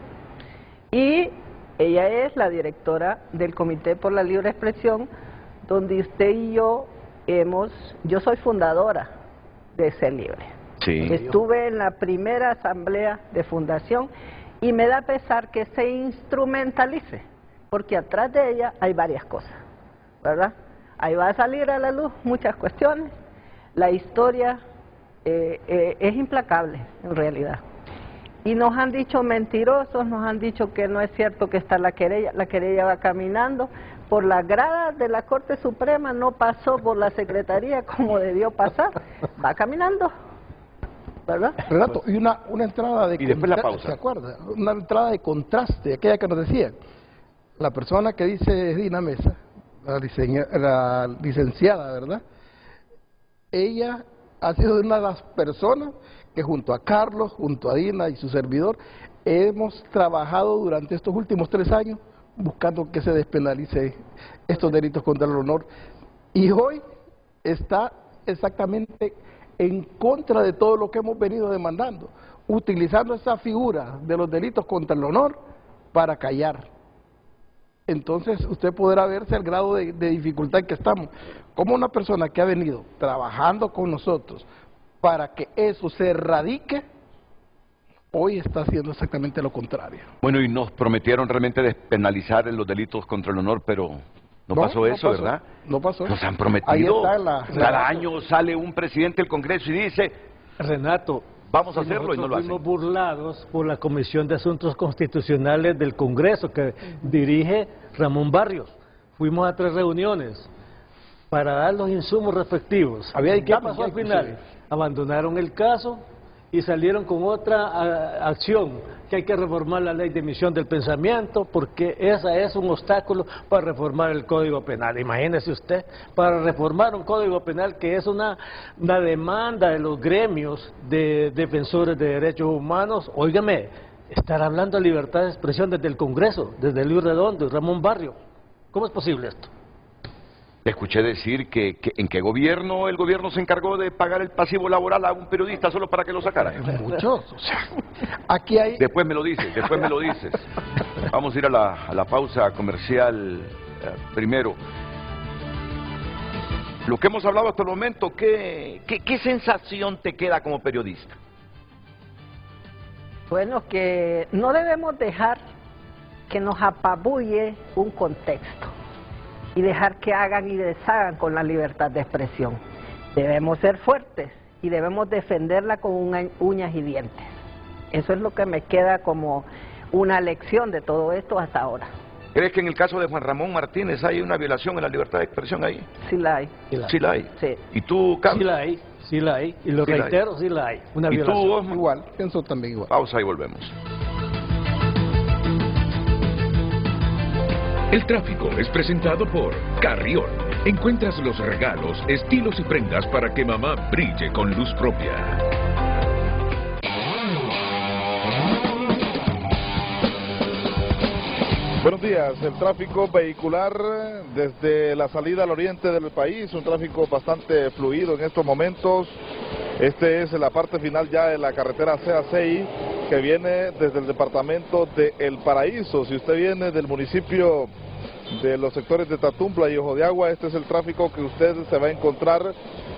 Y ella es la directora del Comité por la Libre Expresión, donde usted y yo soy fundadora de Ser Libre. Sí. Estuve en la primera asamblea de fundación y me da pesar que se instrumentalice, porque atrás de ella hay varias cosas, ¿verdad? ahí va a salir a la luz muchas cuestiones. La historia es implacable, en realidad. Y nos han dicho mentirosos, nos han dicho que no es cierto que está la querella va caminando por las gradas de la Corte Suprema, no pasó por la Secretaría como debió pasar, va caminando, ¿verdad? Renato, y una entrada de y después la pausa. ¿Se acuerda? Una entrada de contraste, aquella que nos decía, la persona que dice Dina Mesa, la licenciada, ¿verdad? Ella ha sido una de las personas que junto a Carlos, junto a Dina y su servidor, hemos trabajado durante estos últimos 3 años buscando que se despenalice estos delitos contra el honor. Y hoy está exactamente en contra de todo lo que hemos venido demandando, utilizando esa figura de los delitos contra el honor para callar. Entonces usted podrá verse el grado de dificultad en que estamos. Como una persona que ha venido trabajando con nosotros para que eso se erradique, hoy está haciendo exactamente lo contrario. Bueno, y nos prometieron realmente despenalizar los delitos contra el honor, pero no pasó eso, ¿verdad? No pasó. Nos han prometido. Ahí está cada año sale un presidente del Congreso y dice, Renato, vamos a hacerlo, y no lo hacen. Fuimos burlados por la Comisión de Asuntos Constitucionales del Congreso que dirige Ramón Barrios. Fuimos a 3 reuniones para dar los insumos respectivos. ¿Qué pasó al final? Abandonaron el caso y salieron con otra acción, que hay que reformar la ley de emisión del pensamiento, porque esa es un obstáculo para reformar el Código Penal. Imagínese usted, para reformar un Código Penal que es una demanda de los gremios de defensores de derechos humanos. Óigame, estar hablando de libertad de expresión desde el Congreso, desde Luis Redondo y Ramón Barrio. ¿Cómo es posible esto? Escuché decir que ¿en qué gobierno el gobierno se encargó de pagar el pasivo laboral a un periodista solo para que lo sacara? Muchos, o sea, aquí hay... Después me lo dices, después me lo dices. Vamos a ir a la pausa comercial primero. Lo que hemos hablado hasta el momento, ¿qué sensación te queda como periodista? Bueno, que no debemos dejar que nos apabulle un contexto y dejar que hagan y deshagan con la libertad de expresión. Debemos ser fuertes y debemos defenderla con uñas y dientes. Eso es lo que me queda como una lección de todo esto hasta ahora. ¿Crees que en el caso de Juan Ramón Martínez hay una violación en la libertad de expresión ahí? Sí la hay. Sí la hay. Sí. ¿Y tú, Carlos? Sí la hay. Y lo reitero, sí la hay. Una violación. ¿Y tú, Osman? Igual, pienso también igual. Pausa y volvemos. El tráfico es presentado por Carrión. Encuentras los regalos, estilos y prendas para que mamá brille con luz propia. Buenos días. El tráfico vehicular desde la salida al oriente del país, un tráfico bastante fluido en estos momentos. Este es la parte final ya de la carretera CA6 que viene desde el departamento de El Paraíso. Si usted viene del municipio de los sectores de Tatumbla y Ojo de Agua, este es el tráfico que usted se va a encontrar.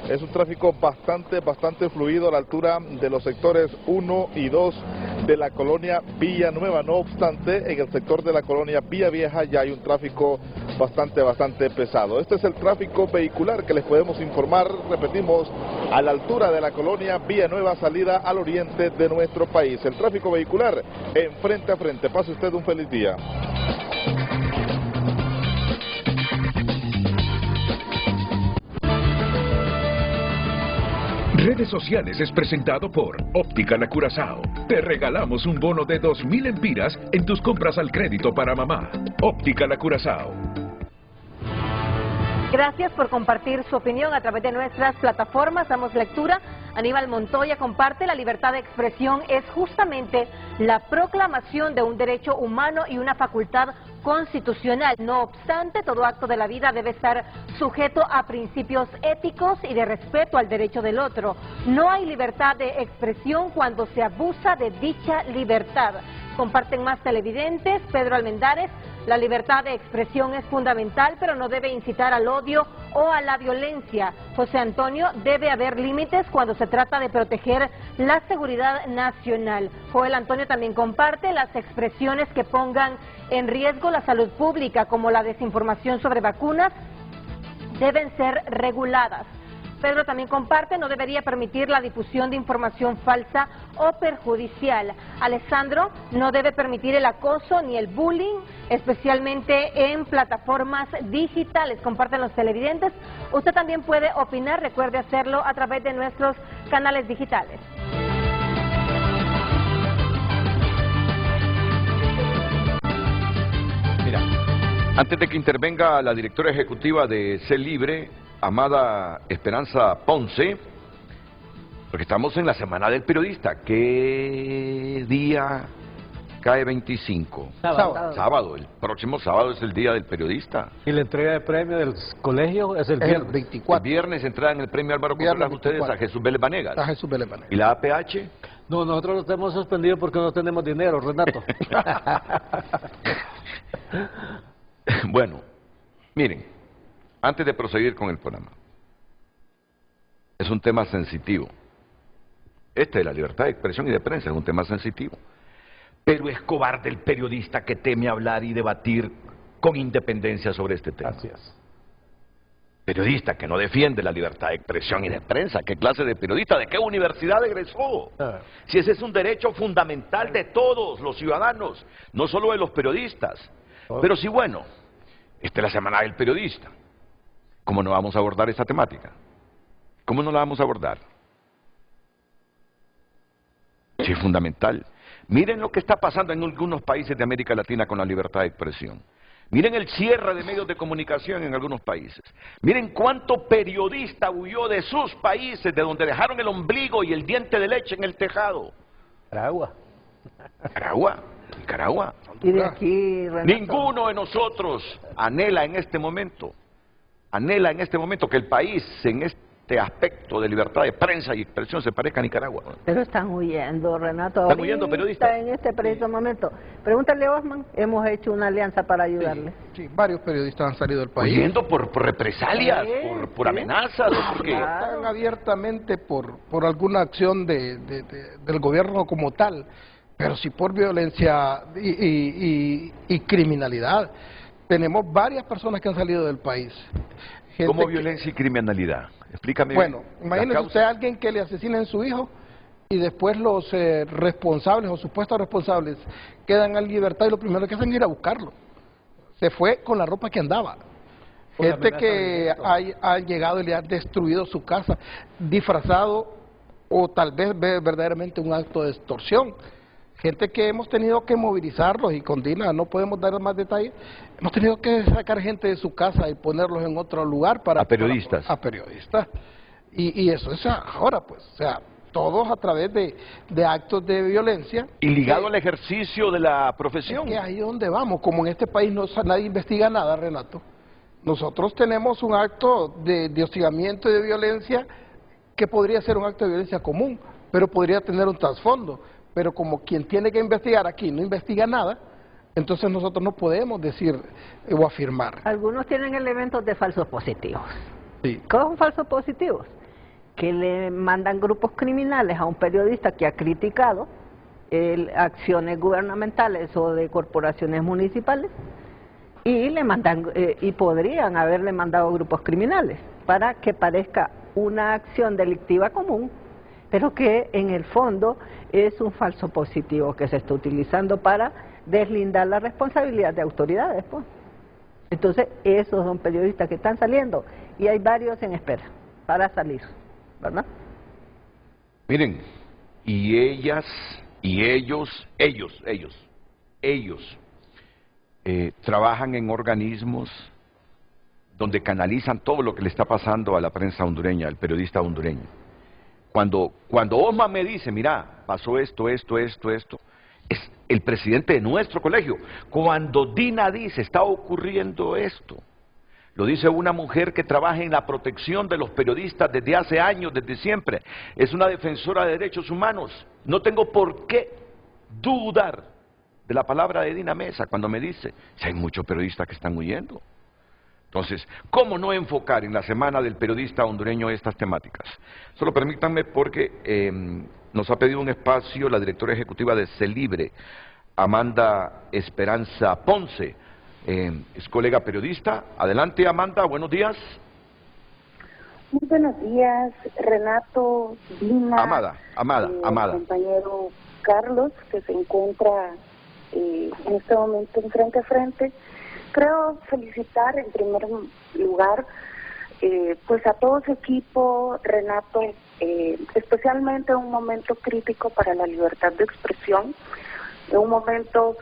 Es un tráfico bastante fluido a la altura de los sectores 1 y 2 de la colonia Villanueva. No obstante, en el sector de la colonia Villa Vieja ya hay un tráfico bastante pesado. Este es el tráfico vehicular que les podemos informar, repetimos, a la altura de la colonia Villanueva, salida al oriente de nuestro país. El tráfico vehicular en frente a frente. Pase usted un feliz día. Redes Sociales es presentado por Óptica La Curazao. Te regalamos un bono de 2.000 empiras en tus compras al crédito para mamá. Óptica La Curazao. Gracias por compartir su opinión a través de nuestras plataformas. Damos lectura. Aníbal Montoya comparte: la libertad de expresión es justamente la proclamación de un derecho humano y una facultad constitucional. No obstante, todo acto de la vida debe estar sujeto a principios éticos y de respeto al derecho del otro. No hay libertad de expresión cuando se abusa de dicha libertad. Comparten más televidentes. Pedro Almendares: la libertad de expresión es fundamental, pero no debe incitar al odio o a la violencia. José Antonio: debe haber límites cuando se trata de proteger la seguridad nacional. Joel Antonio también comparte: las expresiones que pongan en riesgo la salud pública, como la desinformación sobre vacunas, deben ser reguladas. Pedro también comparte, no debería permitir la difusión de información falsa o perjudicial. Alessandro no debe permitir el acoso ni el bullying, especialmente en plataformas digitales. Comparten los televidentes. Usted también puede opinar, recuerde hacerlo a través de nuestros canales digitales. Mira, antes de que intervenga la directora ejecutiva de Sé Libre, Amada Esperanza Ponce, porque estamos en la Semana del Periodista. ¿Qué día cae 25? Sábado. El próximo sábado es el Día del Periodista. Y la entrega de premio del colegio es el viernes. 24. El viernes entregan el premio Álvaro Contreras ustedes a Jesús Vélez Vanegas. A Jesús Vélez Vanegas. ¿Y la APH? No, nosotros lo tenemos suspendido porque no tenemos dinero, Renato. Bueno, miren. Antes de proseguir con el programa, es un tema sensitivo. Este de la libertad de expresión y de prensa es un tema sensitivo. Pero es cobarde el periodista que teme hablar y debatir con independencia sobre este tema. Así es. Periodista que no defiende la libertad de expresión y de prensa. ¿Qué clase de periodista? ¿De qué universidad egresó? Si ese es un derecho fundamental de todos los ciudadanos, no solo de los periodistas. Pero sí, bueno, esta es la Semana del Periodista. ¿Cómo no vamos a abordar esta temática? ¿Cómo no la vamos a abordar? Sí, es fundamental. Miren lo que está pasando en algunos países de América Latina con la libertad de expresión. Miren el cierre de medios de comunicación en algunos países. Miren cuánto periodista huyó de sus países, de donde dejaron el ombligo y el diente de leche en el tejado. Nicaragua. Y de aquí, Renato. Ninguno de nosotros anhela en este momento que el país en este aspecto de libertad de prensa y expresión se parezca a Nicaragua. Pero están huyendo, Renato. Están huyendo periodistas. En este preciso momento. Pregúntale a Osman, hemos hecho una alianza para ayudarle. Sí, varios periodistas han salido del país. Huyendo por represalias, por amenazas. Porque están abiertamente por alguna acción del gobierno como tal, pero sí por violencia y criminalidad. Tenemos varias personas que han salido del país. ¿Cómo violencia y criminalidad? Explícame. Bueno, imagínese usted a alguien que le asesina a su hijo y después los responsables o supuestos responsables quedan en libertad y lo primero que hacen es ir a buscarlo. Se fue con la ropa que andaba. Gente que ha llegado y le ha destruido su casa, disfrazado o tal vez verdaderamente un acto de extorsión. Gente que hemos tenido que movilizarlos, y con Dina no podemos dar más detalles, hemos tenido que sacar gente de su casa y ponerlos en otro lugar para... A periodistas. A periodistas. Y eso es ahora, pues, o sea, todos a través de actos de violencia. Y ligado al ejercicio de la profesión. Es que ahí es donde vamos, como en este país nadie investiga nada, Renato. Nosotros tenemos un acto de hostigamiento y de violencia que podría ser un acto de violencia común, pero podría tener un trasfondo. Pero como quien tiene que investigar aquí no investiga nada, entonces nosotros no podemos decir o afirmar. Algunos tienen elementos de falsos positivos. Sí. ¿Qué son falsos positivos? Que le mandan grupos criminales a un periodista que ha criticado acciones gubernamentales o de corporaciones municipales y le mandan y podrían haberle mandado grupos criminales para que parezca una acción delictiva común, pero que en el fondo es un falso positivo que se está utilizando para deslindar la responsabilidad de autoridades, pues. Entonces, esos son periodistas que están saliendo y hay varios en espera para salir, ¿verdad? Miren, y ellas, y ellos trabajan en organismos donde canalizan todo lo que le está pasando a la prensa hondureña, al periodista hondureño. Cuando Osman me dice, mira, pasó esto, es el presidente de nuestro colegio. Cuando Dina dice, está ocurriendo esto, lo dice una mujer que trabaja en la protección de los periodistas desde hace años, desde siempre. Es una defensora de derechos humanos. No tengo por qué dudar de la palabra de Dina Mesa cuando me dice, si hay muchos periodistas que están huyendo. Entonces, ¿cómo no enfocar en la Semana del Periodista Hondureño estas temáticas? Solo permítanme porque nos ha pedido un espacio la directora ejecutiva de Sé Libre, Amada Esperanza Ponce, es colega periodista. Adelante, Amanda, buenos días. Muy buenos días, Renato, Dina, Amada. Compañero Carlos, que se encuentra en este momento en Frente a Frente. Creo felicitar en primer lugar pues a todo su equipo, Renato, especialmente en un momento crítico para la libertad de expresión, en un momento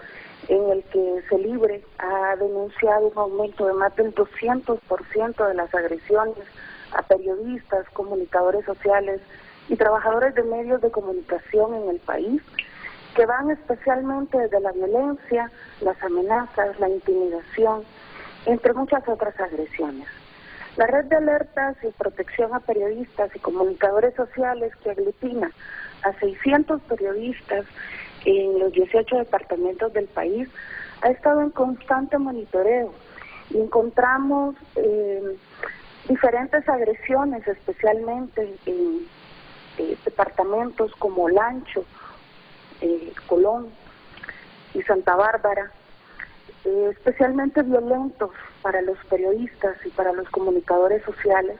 en el que Celibre ha denunciado un aumento de más del 200% de las agresiones a periodistas, comunicadores sociales y trabajadores de medios de comunicación en el país, que van especialmente desde la violencia, las amenazas, la intimidación, entre muchas otras agresiones. La red de alertas y protección a periodistas y comunicadores sociales, que aglutina a 600 periodistas en los 18 departamentos del país, ha estado en constante monitoreo y encontramos diferentes agresiones, especialmente en departamentos como Lancho, Colón y Santa Bárbara, especialmente violentos para los periodistas y para los comunicadores sociales,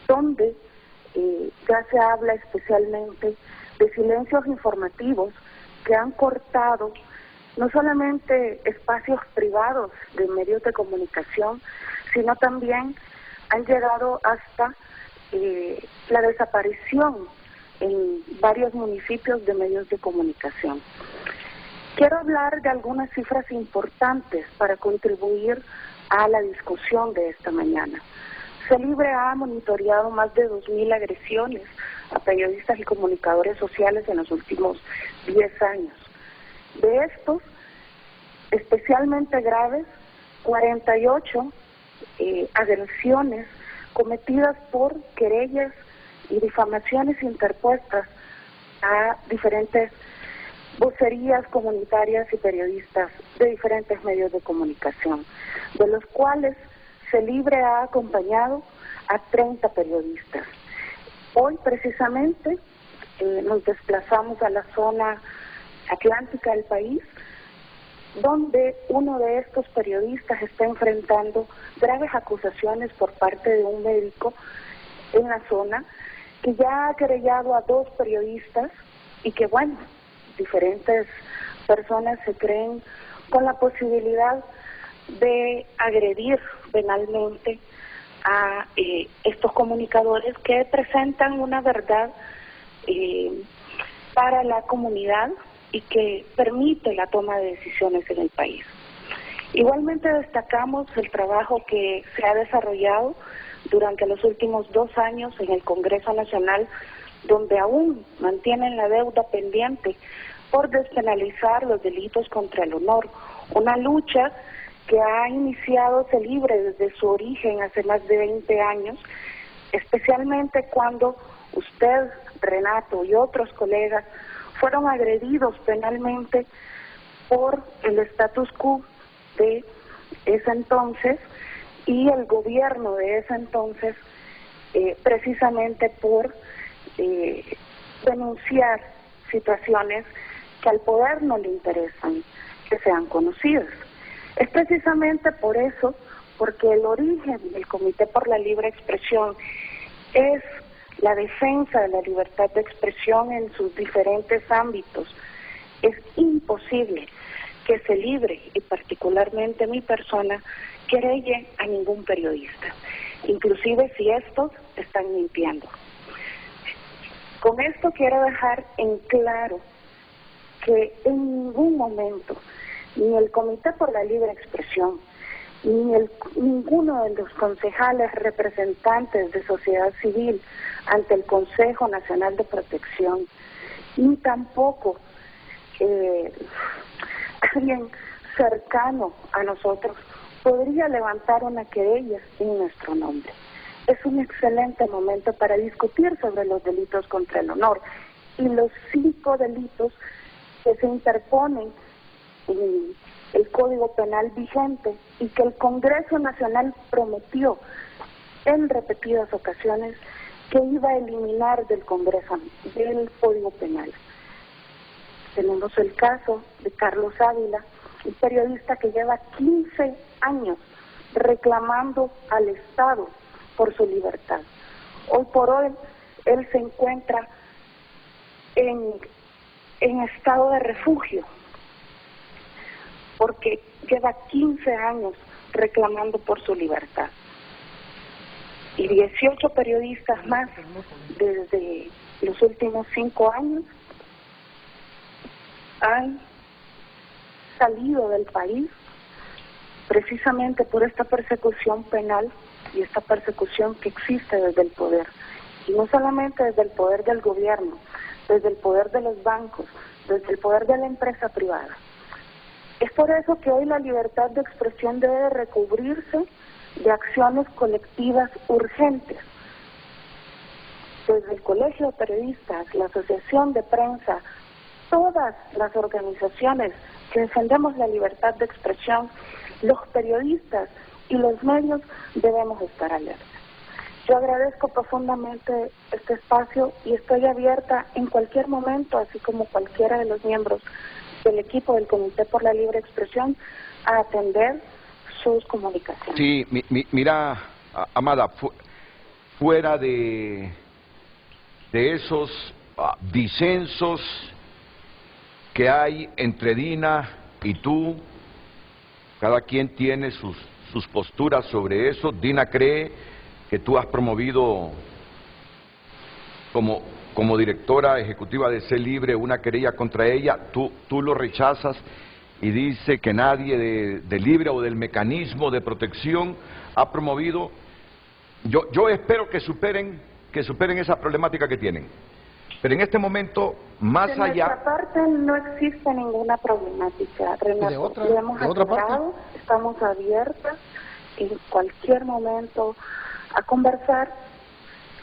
donde ya se habla especialmente de silencios informativos que han cortado no solamente espacios privados de medios de comunicación, sino también han llegado hasta la desaparición en varios municipios de medios de comunicación. Quiero hablar de algunas cifras importantes para contribuir a la discusión de esta mañana. Celibre ha monitoreado más de 2.000 agresiones a periodistas y comunicadores sociales en los últimos 10 años. De estos, especialmente graves, 48 agresiones cometidas por querellas y difamaciones interpuestas a diferentes vocerías comunitarias y periodistas de diferentes medios de comunicación, de los cuales Celibre ha acompañado a 30 periodistas. Hoy precisamente nos desplazamos a la zona atlántica del país, donde uno de estos periodistas está enfrentando graves acusaciones por parte de un médico en la zona, que ya ha querellado a 2 periodistas y que, bueno, diferentes personas se creen con la posibilidad de agredir penalmente a estos comunicadores que presentan una verdad para la comunidad y que permite la toma de decisiones en el país. Igualmente destacamos el trabajo que se ha desarrollado durante los últimos 2 años en el Congreso Nacional, donde aún mantienen la deuda pendiente por despenalizar los delitos contra el honor, una lucha que ha iniciado Celibre desde su origen hace más de 20 años, especialmente cuando usted, Renato, y otros colegas fueron agredidos penalmente por el status quo de ese entonces y el gobierno de ese entonces, precisamente por denunciar situaciones que al poder no le interesan que sean conocidas. Es precisamente por eso, porque el origen del Comité por la Libre Expresión es la defensa de la libertad de expresión en sus diferentes ámbitos. Es imposible que Celibre, y particularmente mi persona, querelle a ningún periodista, inclusive si estos están mintiendo. Con esto quiero dejar en claro que en ningún momento ni el Comité por la Libre Expresión, ni ninguno de los concejales representantes de sociedad civil ante el Consejo Nacional de Protección, ni tampoco alguien cercano a nosotros podría levantar una querella en nuestro nombre. Es un excelente momento para discutir sobre los delitos contra el honor y los 5 delitos que se interponen en el Código Penal vigente y que el Congreso Nacional prometió en repetidas ocasiones que iba a eliminar del Congreso, del Código Penal. Tenemos el caso de Carlos Ávila, un periodista que lleva 15 años reclamando al Estado por su libertad. Hoy por hoy, él se encuentra en estado de refugio, porque lleva 15 años reclamando por su libertad. Y 18 periodistas más desde los últimos 5 años han salido del país precisamente por esta persecución penal y esta persecución que existe desde el poder. Y no solamente desde el poder del gobierno, desde el poder de los bancos, desde el poder de la empresa privada. Es por eso que hoy la libertad de expresión debe recubrirse de acciones colectivas urgentes. Desde el Colegio de Periodistas, la Asociación de Prensa, todas las organizaciones que defendemos la libertad de expresión, los periodistas y los medios debemos estar alerta. Yo agradezco profundamente este espacio y estoy abierta en cualquier momento, así como cualquiera de los miembros del equipo del Comité por la Libre Expresión, a atender sus comunicaciones. Sí, mira, Amada, fuera de esos disensos que hay entre Dina y tú, cada quien tiene sus posturas sobre eso. Dina cree que tú has promovido como directora ejecutiva de Sé Libre una querella contra ella. Tú lo rechazas y dice que nadie de Libre o del mecanismo de protección ha promovido. Yo espero que superen esa problemática que tienen. Pero en este momento, más allá... De nuestra parte no existe ninguna problemática, Renato. Lo hemos aclarado, estamos abiertas en cualquier momento a conversar,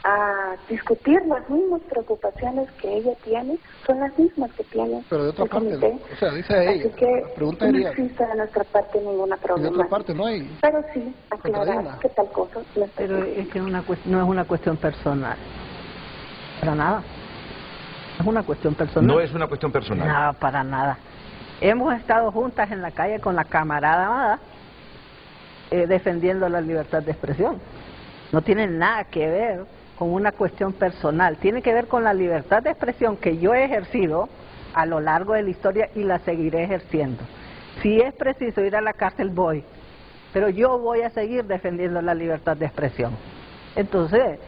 a discutir las mismas preocupaciones que ella tiene, son las mismas que tiene pero de otra el parte, comité. O sea, dice ella, así que la pregunta no sería, existe de nuestra parte ninguna problemática. De otra parte no hay. Pero sí, aclarar que tal cosa no está. Pero es que no es una cuestión personal, para nada. Es una cuestión personal. No es una cuestión personal. No, para nada. Hemos estado juntas en la calle con la camarada Amada, defendiendo la libertad de expresión. No tiene nada que ver con una cuestión personal. Tiene que ver con la libertad de expresión que yo he ejercido a lo largo de la historia y la seguiré ejerciendo. Si es preciso ir a la cárcel, voy. Pero yo voy a seguir defendiendo la libertad de expresión. Entonces...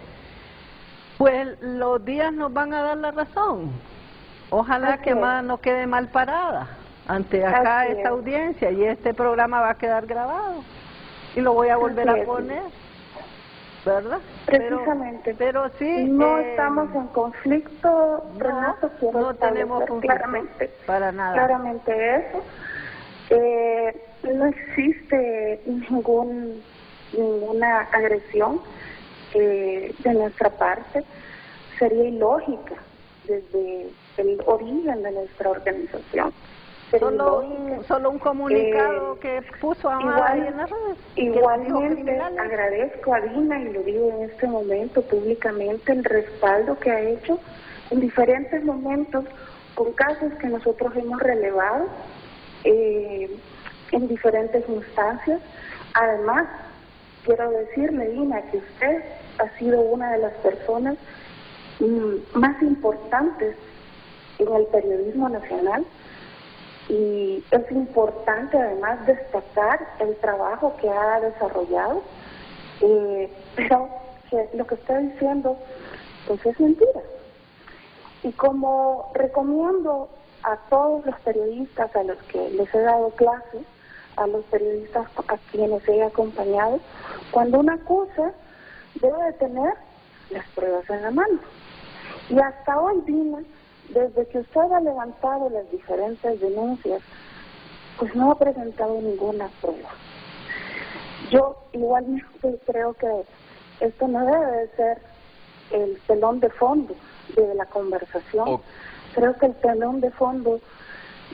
pues los días nos van a dar la razón. Ojalá que Amada no quede mal parada ante acá esta audiencia, y este programa va a quedar grabado y lo voy a volver a poner, ¿verdad? Precisamente. Pero sí, no estamos en conflicto, Renato, no tenemos conflicto claramente, para nada. Claramente eso. No existe ninguna agresión de nuestra parte. Sería ilógica desde el origen de nuestra organización. Solo un comunicado que puso Amada ahí en las redes. Igualmente agradezco a Dina, y lo digo en este momento públicamente, el respaldo que ha hecho en diferentes momentos con casos que nosotros hemos relevado en diferentes instancias. Además, quiero decirle, Dina, que usted ha sido una de las personas más importantes en el periodismo nacional, y es importante además destacar el trabajo que ha desarrollado, pero que lo que está diciendo pues es mentira. Y como recomiendo a todos los periodistas a los que les he dado clases, a los periodistas a quienes he acompañado, cuando una acusa debe de tener las pruebas en la mano. Y hasta hoy, Dina, desde que usted ha levantado las diferentes denuncias, pues no ha presentado ninguna prueba. Yo igualmente creo que esto no debe de ser el telón de fondo de la conversación. Creo que el telón de fondo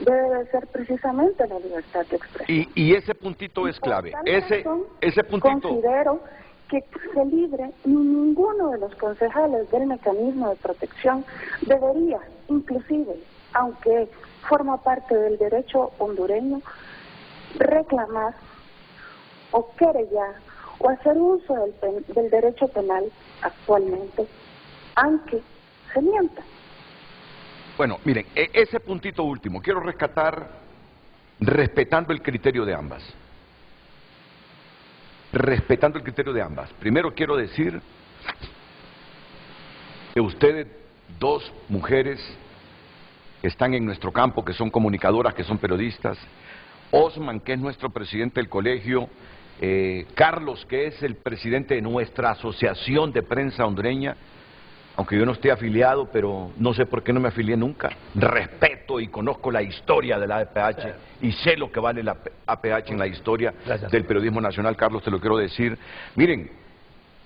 debe de ser precisamente la libertad de expresión. Y ese puntito es clave. Ese puntito. Considero que Sé Libre, ninguno de los concejales del mecanismo de protección debería, inclusive, aunque forma parte del derecho hondureño, reclamar o querellar o hacer uso del derecho penal actualmente, aunque se mienta. Bueno, miren, ese puntito último, quiero rescatar respetando el criterio de ambas. Respetando el criterio de ambas. Primero quiero decir que ustedes, dos mujeres que están en nuestro campo, que son comunicadoras, que son periodistas, Osman, que es nuestro presidente del colegio, Carlos, que es el presidente de nuestra asociación de prensa hondureña, aunque yo no esté afiliado, pero no sé por qué no me afilié nunca. Respeto y conozco la historia de la APH y sé lo que vale la APH en la historia del periodismo nacional. Carlos, te lo quiero decir. Miren,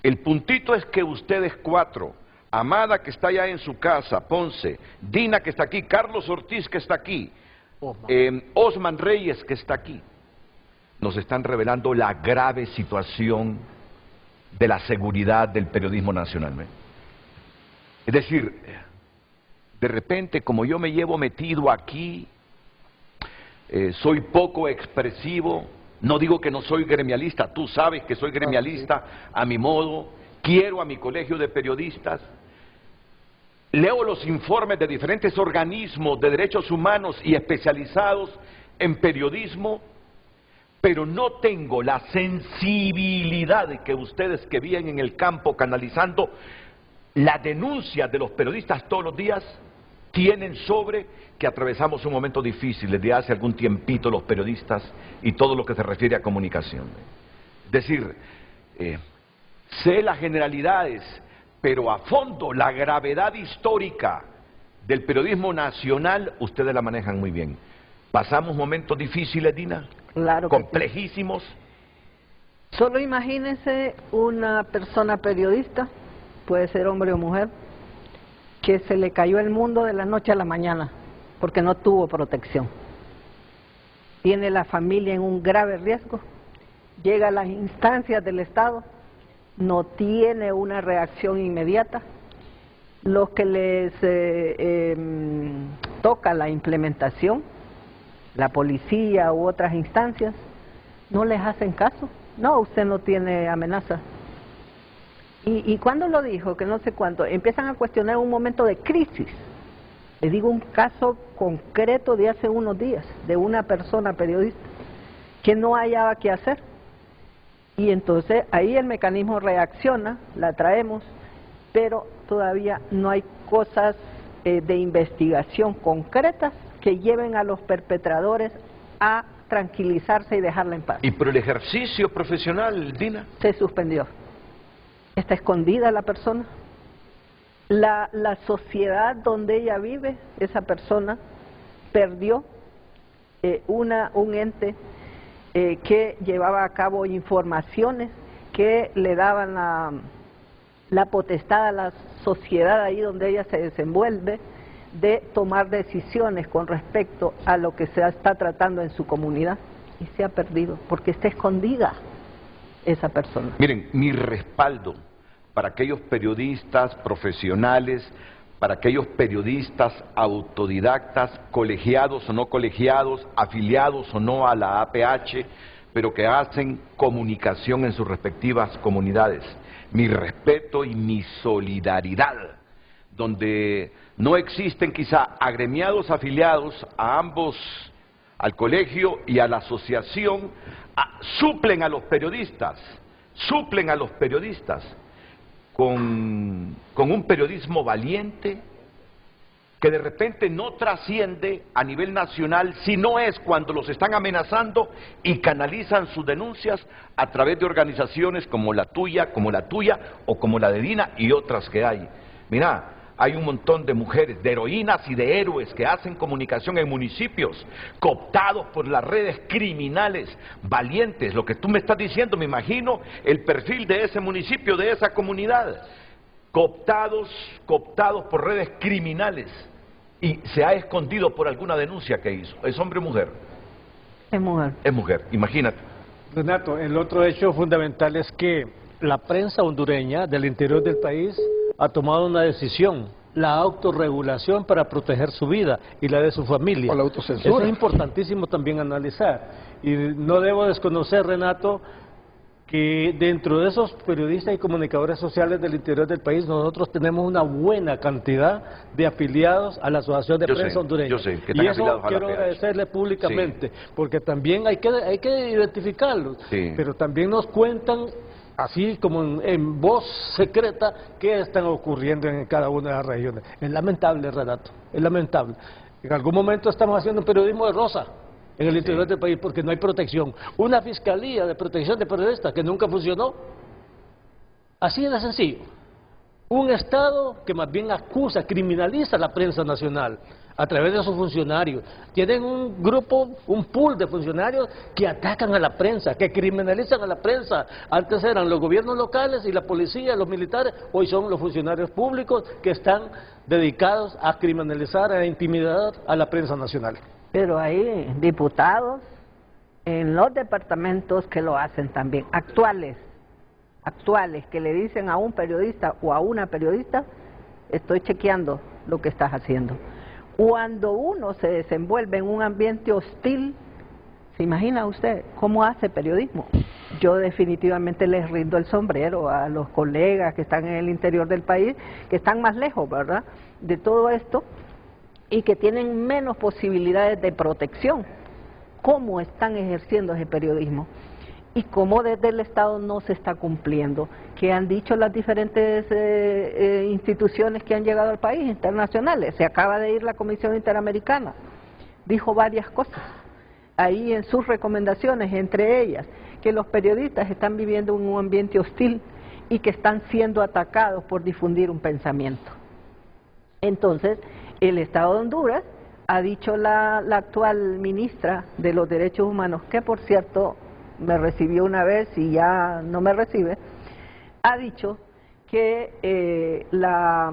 el puntito es que ustedes cuatro, Amada que está allá en su casa, Ponce, Dina que está aquí, Carlos Ortiz que está aquí, Osman Reyes que está aquí, nos están revelando la grave situación de la seguridad del periodismo nacional. Es decir, de repente, como yo me llevo metido aquí, soy poco expresivo, no digo que no soy gremialista, tú sabes que soy gremialista a mi modo, quiero a mi colegio de periodistas, leo los informes de diferentes organismos de derechos humanos y especializados en periodismo, pero no tengo la sensibilidad que ustedes que viven en el campo canalizando la denuncia de los periodistas todos los días tienen sobre que atravesamos un momento difícil desde hace algún tiempito los periodistas y todo lo que se refiere a comunicación. Es decir, sé las generalidades, pero a fondo la gravedad histórica del periodismo nacional ustedes la manejan muy bien. ¿Pasamos momentos difíciles, Dina? Claro. Complejísimos. Solo imagínense una persona periodista, puede ser hombre o mujer, que se le cayó el mundo de la noche a la mañana porque no tuvo protección. Tiene la familia en un grave riesgo, llega a las instancias del Estado, no tiene una reacción inmediata, los que les toca la implementación, la policía u otras instancias, no les hacen caso. No, usted no tiene amenaza. ¿Y cuándo lo dijo? Que no sé cuánto. Empiezan a cuestionar un momento de crisis. Les digo un caso concreto de hace unos días, de una persona periodista que no hallaba qué hacer. Y entonces ahí el mecanismo reacciona, la traemos, pero todavía no hay cosas de investigación concretas que lleven a los perpetradores a tranquilizarse y dejarla en paz. ¿Y por el ejercicio profesional, Dina? Se suspendió. Está escondida la persona. La sociedad donde ella vive, esa persona, perdió un ente que llevaba a cabo informaciones que le daban la potestad a la sociedad ahí donde ella se desenvuelve de tomar decisiones con respecto a lo que se está tratando en su comunidad, y se ha perdido porque está escondida esa persona. Miren, mi respaldo para aquellos periodistas profesionales, para aquellos periodistas autodidactas, colegiados o no colegiados, afiliados o no a la APH, pero que hacen comunicación en sus respectivas comunidades. Mi respeto y mi solidaridad, donde no existen quizá agremiados afiliados a ambos, al colegio y a la asociación, suplen a los periodistas con un periodismo valiente que de repente no trasciende a nivel nacional, si no es cuando los están amenazando y canalizan sus denuncias a través de organizaciones como la tuya o como la de Dina y otras que hay. Mira, hay un montón de mujeres, de heroínas y de héroes que hacen comunicación en municipios, cooptados por las redes criminales, valientes. Lo que tú me estás diciendo, me imagino el perfil de ese municipio, de esa comunidad, cooptados por redes criminales, y se ha escondido por alguna denuncia que hizo. ¿Es hombre o mujer? Es mujer. Es mujer, imagínate. Renato, el otro hecho fundamental es que la prensa hondureña del interior del país ha tomado una decisión, la autorregulación para proteger su vida y la de su familia. O la autocensura. Eso es importantísimo también analizar. Y no debo desconocer, Renato, que dentro de esos periodistas y comunicadores sociales del interior del país, nosotros tenemos una buena cantidad de afiliados a la Asociación de Prensa Hondureña. Yo sé, que y eso quiero agradecerle públicamente, porque también hay que identificarlos, pero también nos cuentan, así como en voz secreta, qué están ocurriendo en cada una de las regiones. Es lamentable, Renato, es lamentable. En algún momento estamos haciendo un periodismo de rosa en el interior del país porque no hay protección. Una fiscalía de protección de periodistas que nunca funcionó. Así de sencillo. Un Estado que más bien acusa, criminaliza a la prensa nacional a través de sus funcionarios. Tienen un grupo, un pool de funcionarios que atacan a la prensa, que criminalizan a la prensa. Antes eran los gobiernos locales y la policía, los militares, hoy son los funcionarios públicos que están dedicados a criminalizar, a intimidar a la prensa nacional. Pero hay diputados en los departamentos que lo hacen también, actuales, que le dicen a un periodista o a una periodista, estoy chequeando lo que estás haciendo. Cuando uno se desenvuelve en un ambiente hostil, ¿se imagina usted cómo hace periodismo? Yo definitivamente les rindo el sombrero a los colegas que están en el interior del país, que están más lejos, ¿verdad?, de todo esto, y que tienen menos posibilidades de protección. ¿Cómo están ejerciendo ese periodismo? Y cómo desde el Estado no se está cumpliendo. ¿Qué han dicho las diferentes instituciones que han llegado al país, internacionales? Se acaba de ir la Comisión Interamericana, dijo varias cosas ahí en sus recomendaciones, entre ellas, que los periodistas están viviendo en un ambiente hostil y que están siendo atacados por difundir un pensamiento. Entonces, el Estado de Honduras, ha dicho la actual ministra de los Derechos Humanos, que por cierto me recibió una vez y ya no me recibe, ha dicho que la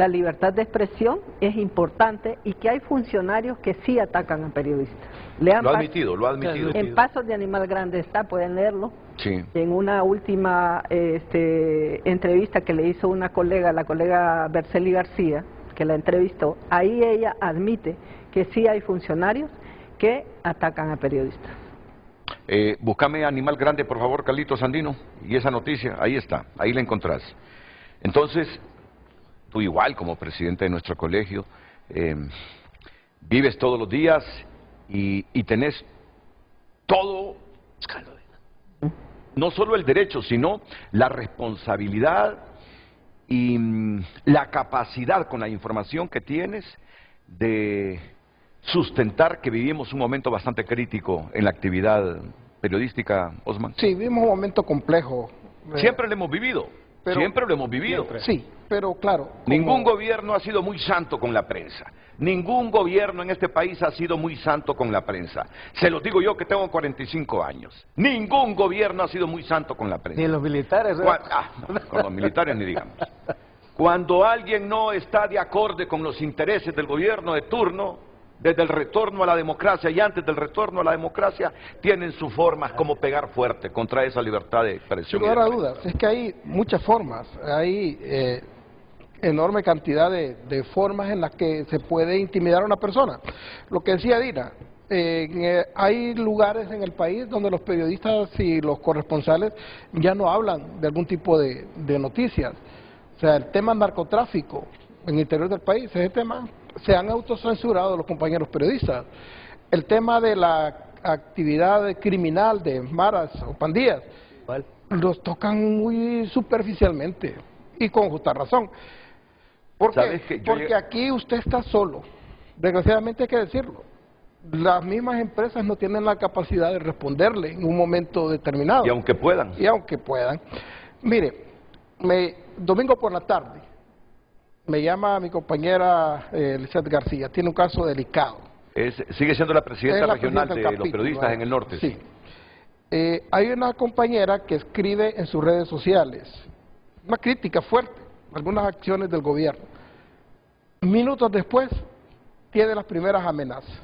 libertad de expresión es importante y que hay funcionarios que sí atacan a periodistas. Lo ha admitido. En Pasos de Animal Grande está, pueden leerlo. Sí. En una última entrevista que le hizo una colega, la colega Berceli García, que la entrevistó, ahí ella admite que sí hay funcionarios que atacan a periodistas. Búscame Animal Grande, por favor, Carlitos Andino, y esa noticia, ahí está, ahí la encontrás. Entonces, tú igual como presidente de nuestro colegio, vives todos los días y tenés todo, no solo el derecho, sino la responsabilidad y la capacidad con la información que tienes de sustentar que vivimos un momento bastante crítico en la actividad periodística, Osman. Sí, vivimos un momento complejo. Siempre lo hemos vivido, siempre lo hemos vivido. Siempre. Sí, pero claro. Ningún gobierno ha sido muy santo con la prensa. Ningún gobierno en este país ha sido muy santo con la prensa. Se los digo yo que tengo 45 años. Ningún gobierno ha sido muy santo con la prensa. Ni los militares. Con los militares ni digamos. Cuando alguien no está de acorde con los intereses del gobierno de turno, desde el retorno a la democracia y antes del retorno a la democracia, tienen sus formas como pegar fuerte contra esa libertad de expresión. Sin lugar a dudas, es que hay muchas formas, hay enorme cantidad de formas en las que se puede intimidar a una persona. Lo que decía Dina, hay lugares en el país donde los periodistas y los corresponsales ya no hablan de algún tipo de noticias. O sea, el tema narcotráfico en el interior del país, ese tema se han autocensurado los compañeros periodistas. El tema de la actividad criminal de maras o pandillas, los tocan muy superficialmente y con justa razón. ¿Por qué? Porque aquí usted está solo, desgraciadamente hay que decirlo. Las mismas empresas no tienen la capacidad de responderle en un momento determinado. Y aunque puedan. Mire, domingo por la tarde, me llama mi compañera Lizeth García, tiene un caso delicado. Sigue siendo la presidenta regional de los periodistas en el norte. Sí. Hay una compañera que escribe en sus redes sociales una crítica fuerte a algunas acciones del gobierno. Minutos después tiene las primeras amenazas.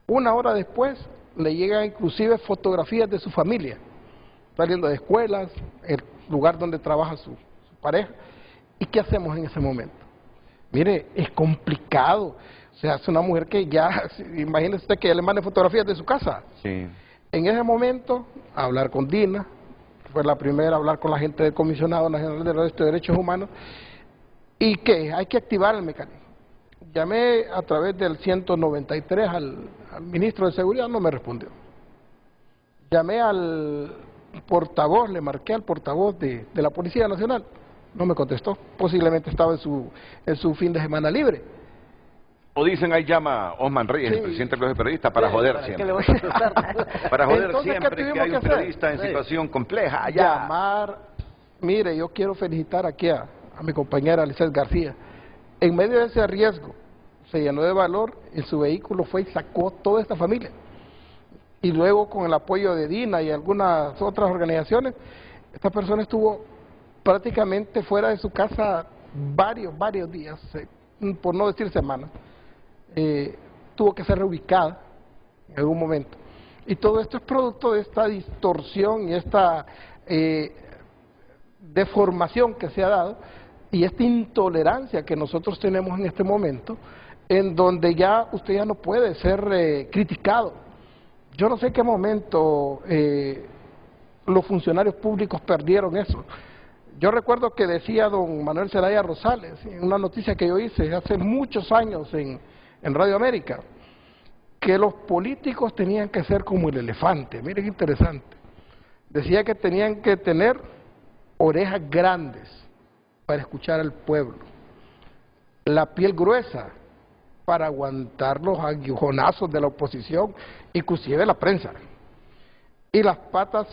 Una hora después le llegan inclusive fotografías de su familia, saliendo de escuelas, el lugar donde trabaja su pareja. ¿Y qué hacemos en ese momento? Mire, es complicado. O sea, es una mujer que ya, imagínese usted que ya le mande fotografías de su casa. Sí. En ese momento, hablar con Dina, fue la primera a hablar con la gente del Comisionado Nacional de los Derechos Humanos, y que hay que activar el mecanismo. Llamé a través del 193 al ministro de Seguridad, no me respondió. Llamé al portavoz, le marqué al portavoz de la Policía Nacional, no me contestó, posiblemente estaba en su fin de semana libre. O dicen, ahí llama Osman Reyes, sí, el presidente del Colegio de Periodistas, para joder siempre. Para joder entonces, siempre que hay un periodista en situación compleja. Llamar, mire, yo quiero felicitar aquí a mi compañera Lizeth García. En medio de ese riesgo, se llenó de valor, en su vehículo fue y sacó toda esta familia. Y luego, con el apoyo de DINA y algunas otras organizaciones, esta persona estuvo prácticamente fuera de su casa varios días, por no decir semanas. Tuvo que ser reubicada en algún momento. Y todo esto es producto de esta distorsión y esta deformación que se ha dado y esta intolerancia que nosotros tenemos en este momento, en donde ya usted ya no puede ser criticado. Yo no sé en qué momento los funcionarios públicos perdieron eso. Yo recuerdo que decía don Manuel Zelaya Rosales, en una noticia que yo hice hace muchos años en Radio América, que los políticos tenían que ser como el elefante. Miren qué interesante. Decía que tenían que tener orejas grandes para escuchar al pueblo, la piel gruesa para aguantar los aguijonazos de la oposición, inclusive la prensa, y las patas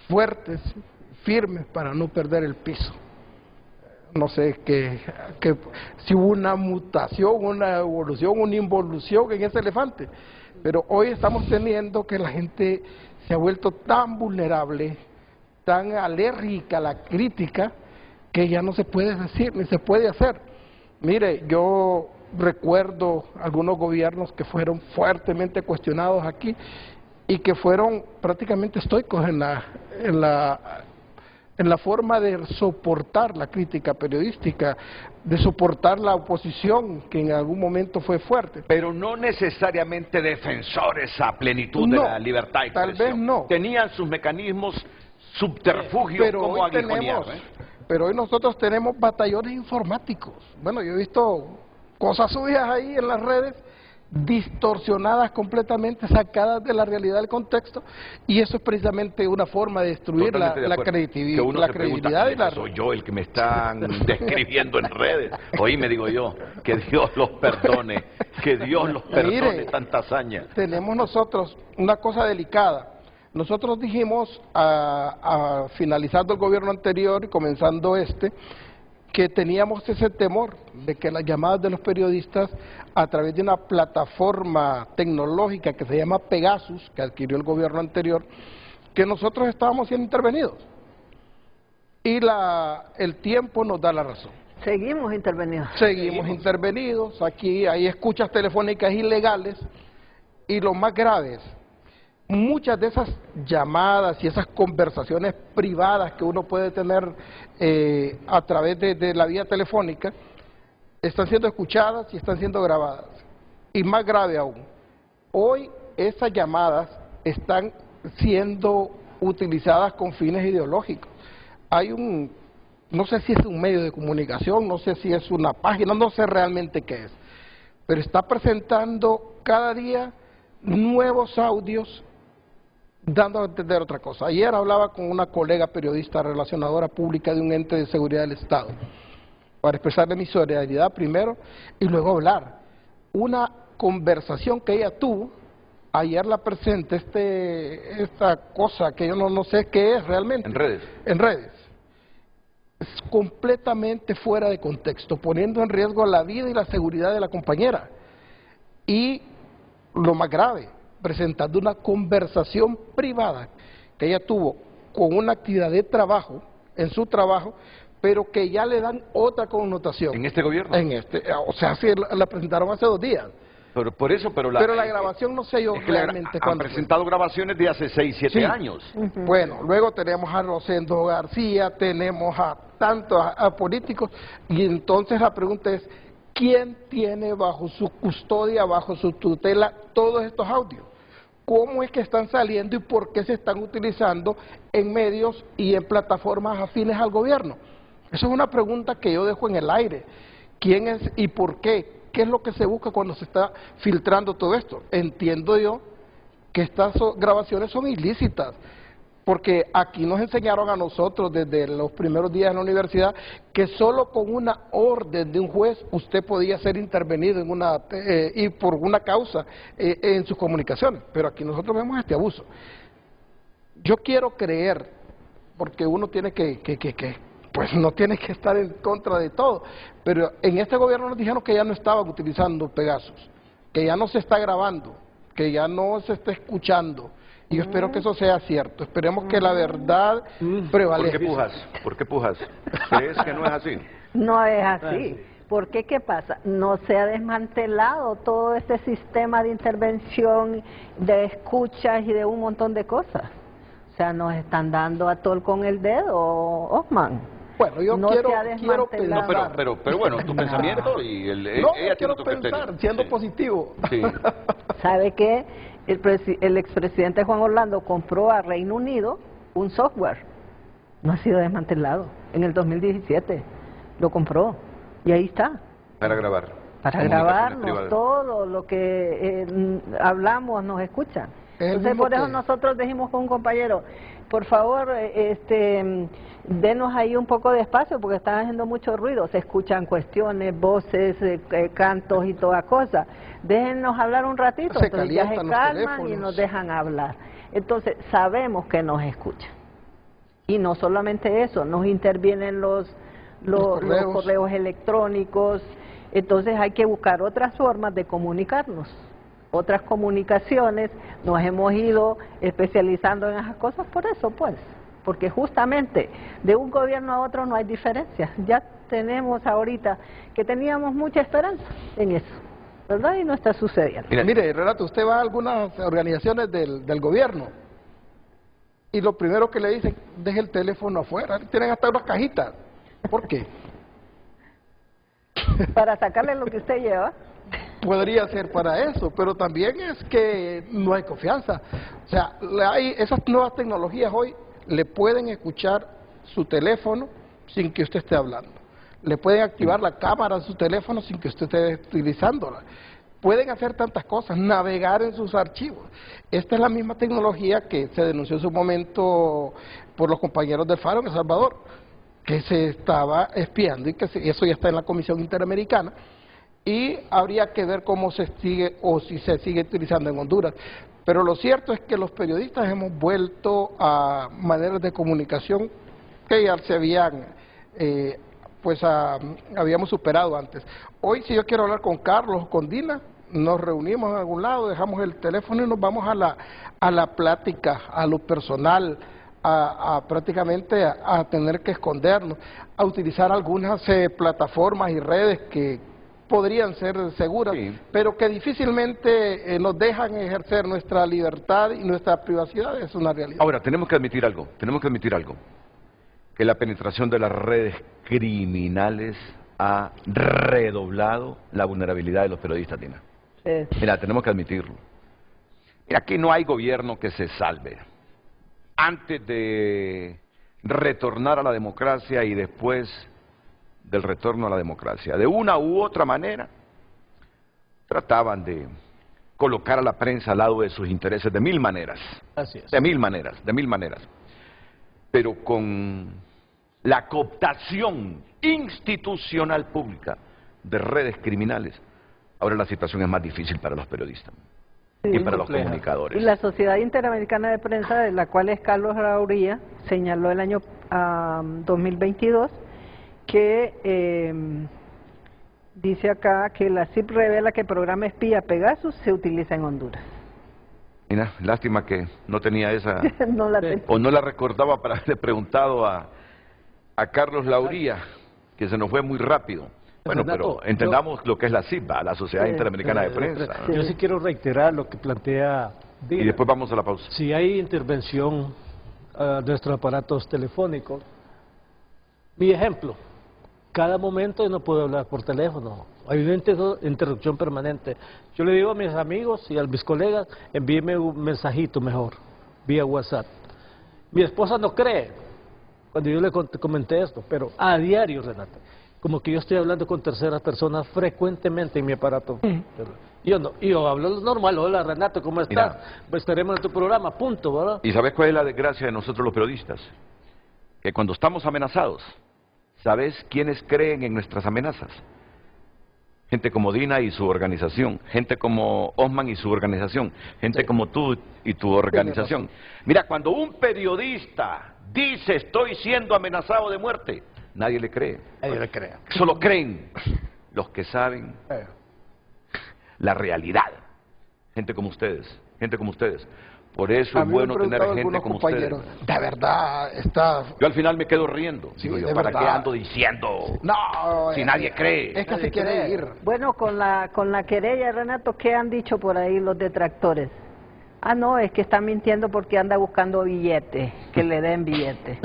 fuertes, firmes para no perder el piso. No sé si hubo una mutación, una evolución, una involución en ese elefante, pero hoy estamos teniendo que la gente se ha vuelto tan vulnerable, tan alérgica a la crítica, que ya no se puede decir ni se puede hacer. Mire, yo recuerdo algunos gobiernos que fueron fuertemente cuestionados aquí y que fueron prácticamente estoicos en la forma de soportar la crítica periodística, de soportar la oposición que en algún momento fue fuerte. Pero no necesariamente defensores a plenitud de la libertad de expresión. Tal vez no. Tenían sus mecanismos subterfugios como aguijonear. Pero hoy nosotros tenemos batallones informáticos. Bueno, yo he visto cosas suyas ahí en las redes, distorsionadas completamente, sacadas de la realidad del contexto, y eso es precisamente una forma de destruir la credibilidad y la... Soy yo el que me están describiendo en redes. Hoy me digo yo, que Dios los perdone, que Dios los perdone. Mire, tanta hazaña. Tenemos nosotros una cosa delicada. Nosotros dijimos, finalizando el gobierno anterior y comenzando que teníamos ese temor de que las llamadas de los periodistas a través de una plataforma tecnológica que se llama Pegasus, que adquirió el gobierno anterior, que nosotros estábamos siendo intervenidos. Y el tiempo nos da la razón. Seguimos intervenidos. Seguimos intervenidos. Aquí hay escuchas telefónicas ilegales, y lo más grave es, muchas de esas llamadas y esas conversaciones privadas que uno puede tener a través de la vía telefónica están siendo escuchadas y están siendo grabadas. Y más grave aún, hoy esas llamadas están siendo utilizadas con fines ideológicos. Hay no sé si es un medio de comunicación, no sé si es una página, no sé realmente qué es, pero está presentando cada día nuevos audios dando a entender otra cosa. Ayer hablaba con una colega periodista relacionadora pública de un ente de seguridad del Estado para expresarle mi solidaridad primero y luego hablar. Una conversación que ella tuvo, ayer la presenta esta cosa que yo no sé qué es realmente. En redes. En redes. Es completamente fuera de contexto, poniendo en riesgo la vida y la seguridad de la compañera. Y lo más grave, presentando una conversación privada que ella tuvo con una actividad de trabajo, en su trabajo, pero que ya le dan otra connotación. ¿En este gobierno? O sea, sí, la presentaron hace 2 días. Pero la grabación no sé yo realmente cuándo han presentado grabaciones de hace 6, 7 años. Bueno, luego tenemos a Rosendo García, tenemos a tantos a políticos, y entonces la pregunta es, ¿quién tiene bajo su custodia, bajo su tutela, todos estos audios? cómo es que están saliendo y por qué se están utilizando en medios y en plataformas afines al gobierno. Esa es una pregunta que yo dejo en el aire. ¿Quién es y por qué? ¿Qué es lo que se busca cuando se está filtrando todo esto? Entiendo yo que estas grabaciones son ilícitas, porque aquí nos enseñaron a nosotros desde los primeros días en la universidad que solo con una orden de un juez usted podía ser intervenido en y por una causa en sus comunicaciones, pero aquí nosotros vemos este abuso. Yo quiero creer, porque uno tiene pues no tiene que estar en contra de todo, pero en este gobierno nos dijeron que ya no estaban utilizando Pegasus, que ya no se está grabando, que ya no se está escuchando. Y yo espero que eso sea cierto. Esperemos que la verdad prevalezca. ¿Por qué pujas? ¿Crees que no es así? No es así. ¿Por qué? ¿Qué pasa? No se ha desmantelado todo este sistema de intervención, de escuchas y de un montón de cosas. O sea, nos están dando a tol con el dedo, Osman. Bueno, yo no quiero pensar. No, pero bueno, tu pensamiento y ella quiero pensar, siendo positivo. Sí. ¿Sabe qué? El expresidente Juan Orlando compró a Reino Unido un software. No ha sido desmantelado. En el 2017 lo compró. Y ahí está. Para grabar. Para grabarnos todo lo que hablamos, nos escuchan. Entonces por eso nosotros dijimos con un compañero, por favor, denos ahí un poco de espacio porque están haciendo mucho ruido, se escuchan cuestiones, voces, cantos y toda cosa. Déjennos hablar un ratito, entonces ya se calman y nos dejan hablar. Entonces sabemos que nos escuchan. Y no solamente eso, nos intervienen los correos electrónicos, entonces hay que buscar otras formas de comunicarnos. Otras comunicaciones, nos hemos ido especializando en esas cosas por eso, pues, porque justamente de un gobierno a otro no hay diferencia. Ya tenemos ahorita que teníamos mucha esperanza en eso, ¿verdad? Y no está sucediendo. Mire, Renato, usted va a algunas organizaciones del gobierno y lo primero que le dicen, deje el teléfono afuera, tienen hasta unas cajitas. ¿Por qué? Para sacarle lo que usted lleva. Podría ser para eso, pero también es que no hay confianza. O sea, esas nuevas tecnologías hoy le pueden escuchar su teléfono sin que usted esté hablando. Le pueden activar la cámara de su teléfono sin que usted esté utilizándola. Pueden hacer tantas cosas, navegar en sus archivos. Esta es la misma tecnología que se denunció en su momento por los compañeros del Faro en El Salvador, que se estaba espiando y que eso ya está en la Comisión Interamericana. Y habría que ver cómo se sigue o si se sigue utilizando en Honduras. Pero lo cierto es que los periodistas hemos vuelto a maneras de comunicación que ya se habíamos superado antes. Hoy, si yo quiero hablar con Carlos o con Dina, nos reunimos en algún lado, dejamos el teléfono y nos vamos a la plática, a lo personal, prácticamente a tener que escondernos, a utilizar algunas plataformas y redes que podrían ser seguras, sí, pero que difícilmente nos dejan ejercer nuestra libertad y nuestra privacidad, es una realidad. Ahora, tenemos que admitir algo, que la penetración de las redes criminales ha redoblado la vulnerabilidad de los periodistas, Dina. Sí. Mira, tenemos que admitirlo. Mira, aquí no hay gobierno que se salve. Antes de retornar a la democracia y después del retorno a la democracia, de una u otra manera, trataban de colocar a la prensa al lado de sus intereses de mil maneras. Así es. De mil maneras. Pero con la cooptación institucional pública de redes criminales, ahora la situación es más difícil para los periodistas, sí, y para los comunicadores. Y la Sociedad Interamericana de Prensa, de la cual es Carlos Lauría, señaló el año 2022 que dice acá que la CIP revela que el programa espía Pegasus se utiliza en Honduras. Mira, lástima que no tenía esa, no la o no la recordaba para haberle preguntado a Carlos Lauría, que se nos fue muy rápido. Bueno, pero entendamos lo que es la CIP, la Sociedad Interamericana de Prensa. Sí. Yo sí quiero reiterar lo que plantea Dina. Y después vamos a la pausa. Si hay intervención de nuestros aparatos telefónicos, mi ejemplo, cada momento yo no puedo hablar por teléfono. Hay una interrupción permanente. Yo le digo a mis amigos y a mis colegas, envíeme un mensajito mejor, vía WhatsApp. Mi esposa no cree cuando yo le comenté esto, pero a diario, Renata, como que yo estoy hablando con terceras personas frecuentemente en mi aparato. Yo hablo normal. Hola, Renato, ¿cómo estás? Pues estaremos en tu programa, punto, ¿verdad? ¿Y sabes cuál es la desgracia de nosotros los periodistas? Que cuando estamos amenazados, ¿sabes quiénes creen en nuestras amenazas? Gente como Dina y su organización, gente como Osman y su organización, gente como tú y tu organización. Mira, cuando un periodista dice estoy siendo amenazado de muerte, nadie le cree. Nadie le cree. Solo creen los que saben la realidad. Gente como ustedes, gente como ustedes. Por eso es bueno tener gente como ustedes. De verdad, está... Yo al final me quedo riendo. Digo yo, ¿para qué ando diciendo? No, si nadie cree. Es que se quiere ir. Bueno, con la querella, Renato, ¿qué han dicho por ahí los detractores? Ah, no, es que está mintiendo porque anda buscando billetes, que le den billetes.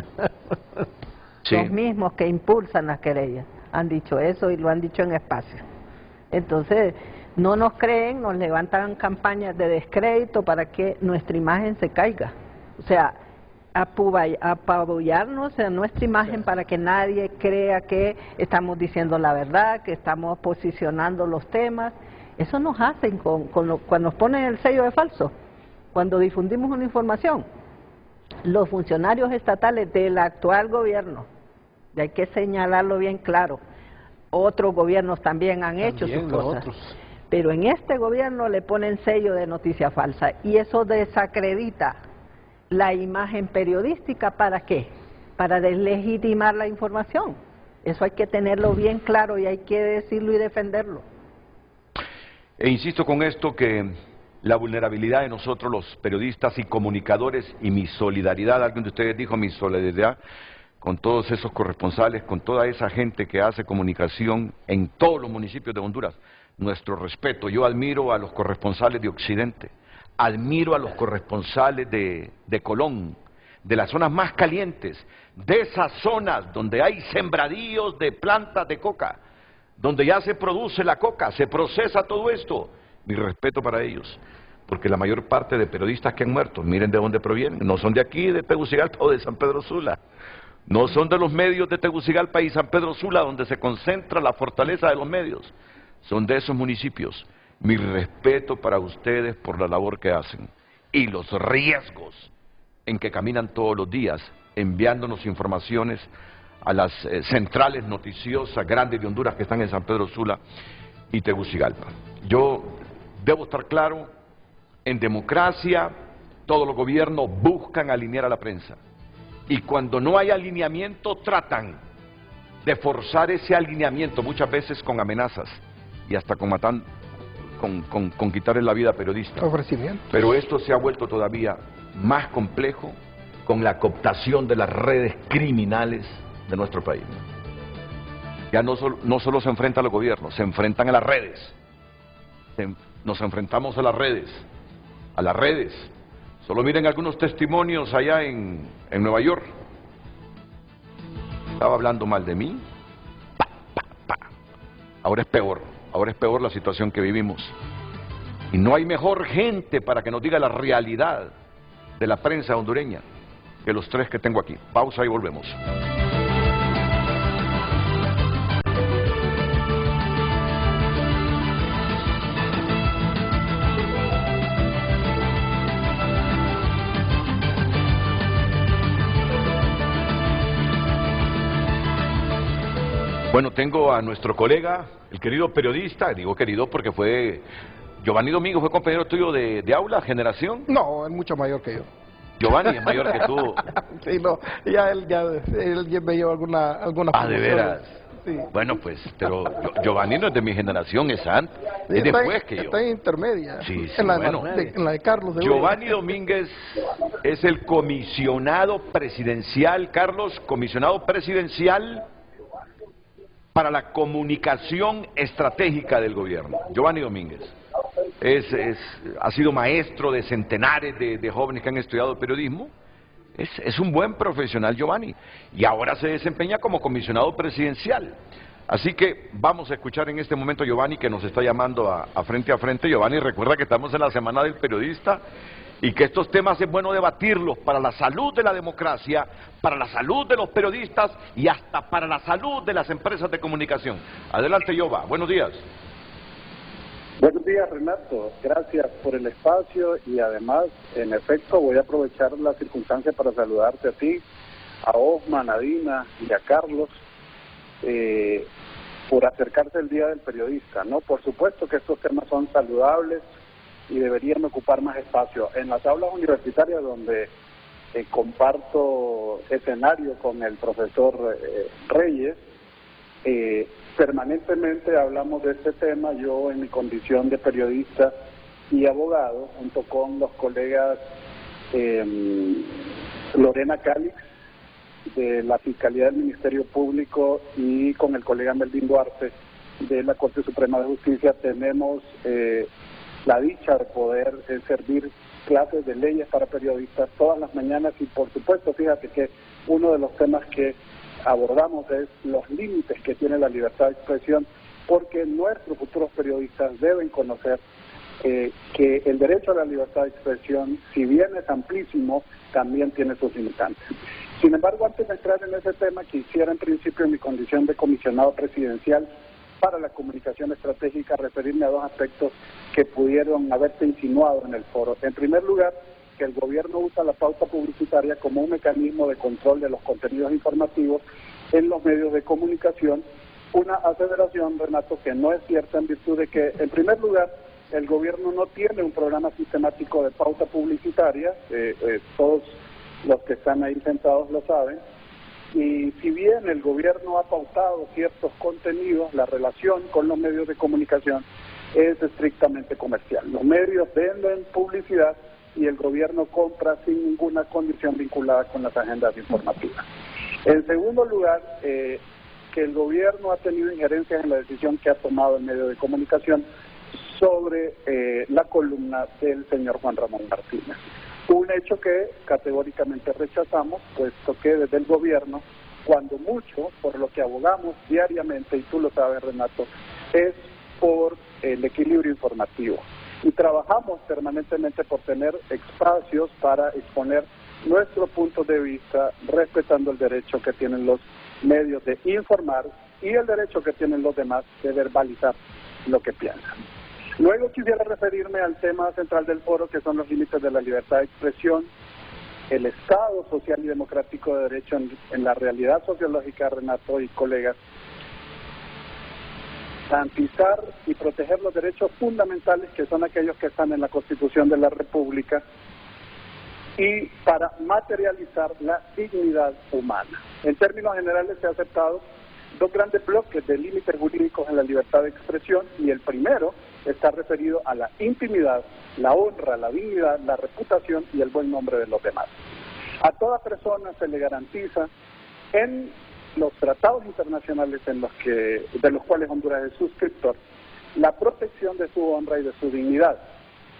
Sí. Los mismos que impulsan las querellas han dicho eso y lo han dicho en espacio. Entonces, no nos creen, nos levantan campañas de descrédito para que nuestra imagen se caiga. O sea, apabullarnos en nuestra imagen para que nadie crea que estamos diciendo la verdad, que estamos posicionando los temas. Eso nos hacen cuando nos ponen el sello de falso, cuando difundimos una información. Los funcionarios estatales del actual gobierno, y hay que señalarlo bien claro, otros gobiernos también han hecho sus cosas. Pero en este gobierno le ponen sello de noticia falsa y eso desacredita la imagen periodística. ¿Para qué? Para deslegitimar la información. Eso hay que tenerlo bien claro y hay que decirlo y defenderlo. E insisto con esto que la vulnerabilidad de nosotros los periodistas y comunicadores y mi solidaridad, alguien de ustedes dijo mi solidaridad con todos esos corresponsales, con toda esa gente que hace comunicación en todos los municipios de Honduras. Nuestro respeto. Yo admiro a los corresponsales de Occidente, admiro a los corresponsales de Colón, de las zonas más calientes, de esas zonas donde hay sembradíos de plantas de coca, donde ya se produce la coca, se procesa todo esto. Mi respeto para ellos, porque la mayor parte de periodistas que han muerto, miren de dónde provienen, no son de aquí, de Tegucigalpa o de San Pedro Sula, no son de los medios de Tegucigalpa y San Pedro Sula, donde se concentra la fortaleza de los medios. Son de esos municipios. Mi respeto para ustedes por la labor que hacen y los riesgos en que caminan todos los días enviándonos informaciones a las centrales noticiosas grandes de Honduras que están en San Pedro Sula y Tegucigalpa. Yo debo estar claro, en democracia todos los gobiernos buscan alinear a la prensa y cuando no hay alineamiento tratan de forzar ese alineamiento muchas veces con amenazas y hasta con quitarle la vida a periodistas. Pero esto se ha vuelto todavía más complejo con la cooptación de las redes criminales de nuestro país. Ya no solo se enfrentan a los gobiernos, se enfrentan a las redes. Nos enfrentamos a las redes. Solo miren algunos testimonios allá en Nueva York. Estaba hablando mal de mí. Ahora es peor la situación que vivimos. Y no hay mejor gente para que nos diga la realidad de la prensa hondureña que los tres que tengo aquí. Pausa y volvemos. Bueno, tengo a nuestro colega, el querido periodista, digo querido porque fue, Giovanni Domínguez, fue compañero tuyo de aula, generación. No, es mucho mayor que yo. Giovanni es mayor que tú. Sí, no, él ya me lleva alguna ¿de veras? Sí. Bueno, pues, pero Giovanni no es de mi generación, es antes, es después que yo. Está en intermedia. Sí, en la de Carlos. Giovanni Domínguez es el comisionado presidencial, Carlos, comisionado presidencial para la comunicación estratégica del gobierno. Giovanni Domínguez ha sido maestro de centenares de jóvenes que han estudiado periodismo Es un buen profesional, Giovanni, y ahora se desempeña como comisionado presidencial. Así que vamos a escuchar en este momento a Giovanni, que nos está llamando a Frente a Frente. Giovanni, recuerda que estamos en la Semana del Periodista y que estos temas es bueno debatirlos para la salud de la democracia, para la salud de los periodistas y hasta para la salud de las empresas de comunicación. Adelante, Giova, buenos días. Buenos días, Renato. Gracias por el espacio y además, en efecto, voy a aprovechar la circunstancia para saludarte a ti, a Osman, a Dina y a Carlos, por acercarse el Día del Periodista, ¿no? Por supuesto que estos temas son saludables y deberían ocupar más espacio. En las aulas universitarias donde comparto escenario con el profesor Reyes, permanentemente hablamos de este tema, yo en mi condición de periodista y abogado, junto con los colegas Lorena Calix, de la Fiscalía del Ministerio Público, y con el colega Melvin Duarte de la Corte Suprema de Justicia. Tenemos la dicha de poder servir clases de leyes para periodistas todas las mañanas y por supuesto, fíjate que uno de los temas que abordamos es los límites que tiene la libertad de expresión, porque nuestros futuros periodistas deben conocer que el derecho a la libertad de expresión, si bien es amplísimo, también tiene sus limitantes. Sin embargo, antes de entrar en ese tema, quisiera en principio, en mi condición de comisionado presidencial para la comunicación estratégica, referirme a dos aspectos que pudieron haberse insinuado en el foro. En primer lugar, que el gobierno usa la pauta publicitaria como un mecanismo de control de los contenidos informativos en los medios de comunicación, una aseveración, Renato, que no es cierta, en virtud de que, en primer lugar, el gobierno no tiene un programa sistemático de pauta publicitaria, todos los que están ahí sentados lo saben, y si bien el gobierno ha pautado ciertos contenidos, la relación con los medios de comunicación es estrictamente comercial. Los medios venden publicidad y el gobierno compra sin ninguna condición vinculada con las agendas informativas. En segundo lugar, que el gobierno ha tenido injerencias en la decisión que ha tomado el medio de comunicación sobre la columna del señor Juan Ramón Martínez. Un hecho que categóricamente rechazamos, puesto que desde el gobierno, cuando mucho, por lo que abogamos diariamente, y tú lo sabes, Renato, es por el equilibrio informativo. Y trabajamos permanentemente por tener espacios para exponer nuestro punto de vista, respetando el derecho que tienen los medios de informar y el derecho que tienen los demás de verbalizar lo que piensan. Luego quisiera referirme al tema central del foro, que son los límites de la libertad de expresión, el Estado social y democrático de derecho en la realidad sociológica, Renato y colegas, garantizar y proteger los derechos fundamentales, que son aquellos que están en la Constitución de la República, y para materializar la dignidad humana. En términos generales se ha aceptado dos grandes bloques de límites jurídicos en la libertad de expresión, y el primero está referido a la intimidad, la honra, la dignidad, la reputación y el buen nombre de los demás. A toda persona se le garantiza en los tratados internacionales de los cuales Honduras es suscriptor, la protección de su honra y de su dignidad.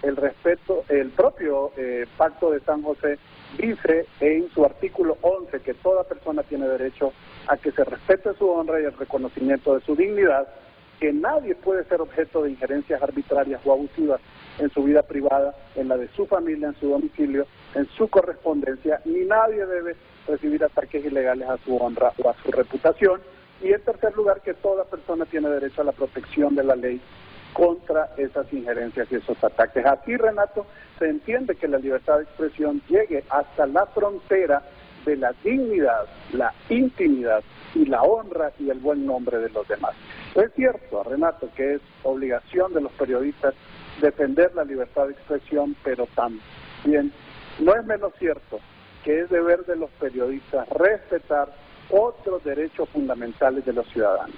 El respeto, el propio Pacto de San José dice en su artículo 11 que toda persona tiene derecho a que se respete su honra y el reconocimiento de su dignidad, que nadie puede ser objeto de injerencias arbitrarias o abusivas en su vida privada, en la de su familia, en su domicilio, en su correspondencia, ni nadie debe recibir ataques ilegales a su honra o a su reputación. Y en tercer lugar, que toda persona tiene derecho a la protección de la ley contra esas injerencias y esos ataques. Así, Renato, se entiende que la libertad de expresión llegue hasta la frontera de la dignidad, la intimidad y la honra y el buen nombre de los demás. Es cierto, Renato, que es obligación de los periodistas defender la libertad de expresión, pero también no es menos cierto que es deber de los periodistas respetar otros derechos fundamentales de los ciudadanos.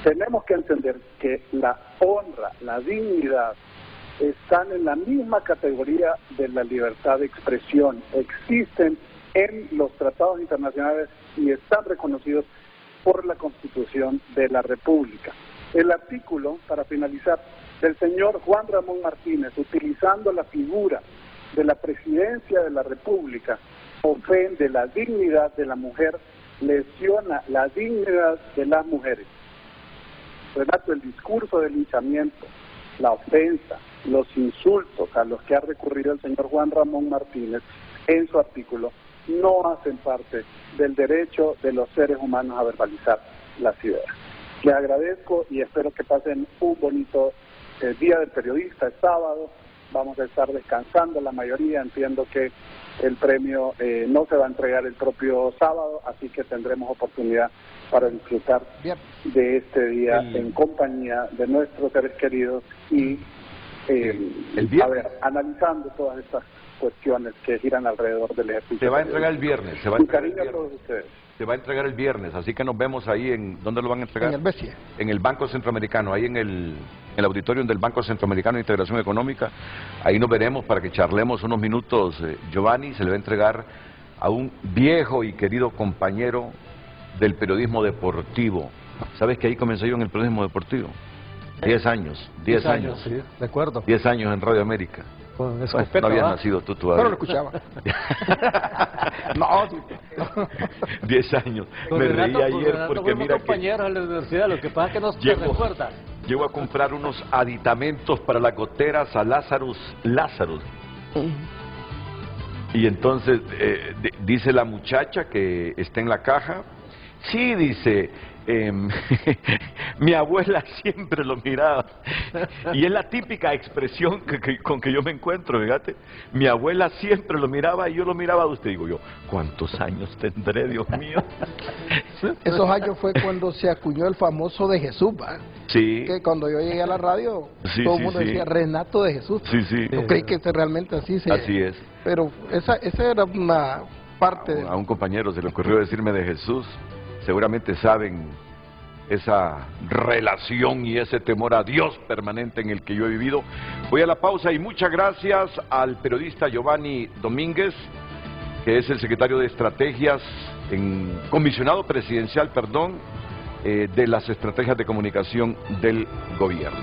Tenemos que entender que la honra, la dignidad, están en la misma categoría de la libertad de expresión. Existen en los tratados internacionales y están reconocidos por la Constitución de la República. El artículo, para finalizar, del señor Juan Ramón Martínez, utilizando la figura de la presidencia de la República ofende la dignidad de la mujer, lesiona la dignidad de las mujeres. Renato, el discurso de linchamiento, la ofensa, los insultos a los que ha recurrido el señor Juan Ramón Martínez en su artículo no hacen parte del derecho de los seres humanos a verbalizar las ideas. Les agradezco y espero que pasen un bonito Día del Periodista, el sábado. Vamos a estar descansando la mayoría, entiendo que el premio no se va a entregar el propio sábado, así que tendremos oportunidad para disfrutar de este día en compañía de nuestros seres queridos y analizando todas estas cuestiones que giran alrededor del ejercicio. Se va a entregar el viernes. Un cariño a todos ustedes. Se va a entregar el viernes, así que nos vemos ahí en... ¿Dónde lo van a entregar? En el BESIE. En el Banco Centroamericano, ahí en el auditorio del Banco Centroamericano de Integración Económica. Ahí nos veremos para que charlemos unos minutos. Giovanni se le va a entregar a un viejo y querido compañero del periodismo deportivo. ¿Sabes que ahí comencé yo en el periodismo deportivo? 10 años. 10 años. Sí, de acuerdo. 10 años en Radio América. Con no habías nacido tú todavía. Pero lo escuchaba. No, 10 años. Me reí ayer porque mira que... compañeros en la universidad, lo que pasa es que no se recuerda. Llego a comprar unos aditamentos para las goteras a Lázaro. Y entonces dice la muchacha que está en la caja. Sí, dice... mi abuela siempre lo miraba y es la típica expresión con que yo me encuentro, fíjate, mi abuela siempre lo miraba y yo lo miraba a usted. Digo yo, ¿cuántos años tendré, Dios mío? Esos años fue cuando se acuñó el famoso de Jesús, ¿va? Sí. Que cuando yo llegué a la radio, todo el mundo decía Renato de Jesús. Sí, sí. Yo creí que realmente así se... Así es. Pero esa era una parte... A un compañero se le ocurrió decirme de Jesús. Seguramente saben esa relación y ese temor a Dios permanente en el que yo he vivido. Voy a la pausa y muchas gracias al periodista Giovanni Domínguez, que es el secretario de Estrategias, comisionado presidencial, de las estrategias de comunicación del gobierno.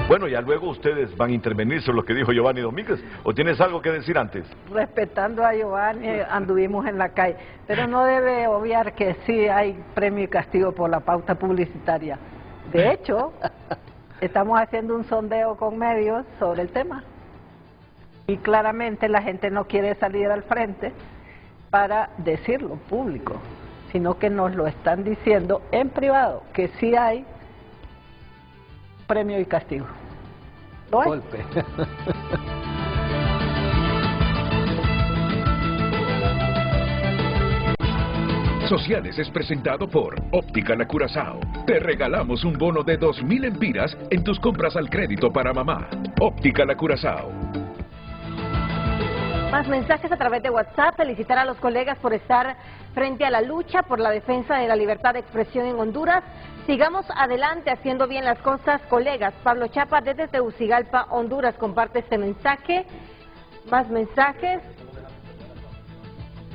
Bueno, ya luego ustedes van a intervenir sobre lo que dijo Giovanni Domínguez, ¿o tienes algo que decir antes? Respetando a Giovanni, anduvimos en la calle, pero no debe obviar que sí hay premio y castigo por la pauta publicitaria. De hecho, estamos haciendo un sondeo con medios sobre el tema y claramente la gente no quiere salir al frente para decirlo público, sino que nos lo están diciendo en privado, que sí hay premio y castigo. ¿Lo hay? Golpe. Sociales es presentado por Óptica La Curazao. Te regalamos un bono de 2.000 empiras en tus compras al crédito para mamá. Óptica La Curazao. Más mensajes a través de WhatsApp. Felicitar a los colegas por estar frente a la lucha por la defensa de la libertad de expresión en Honduras. Sigamos adelante haciendo bien las cosas, colegas. Pablo Chapa desde Tegucigalpa, Honduras, comparte este mensaje. Más mensajes.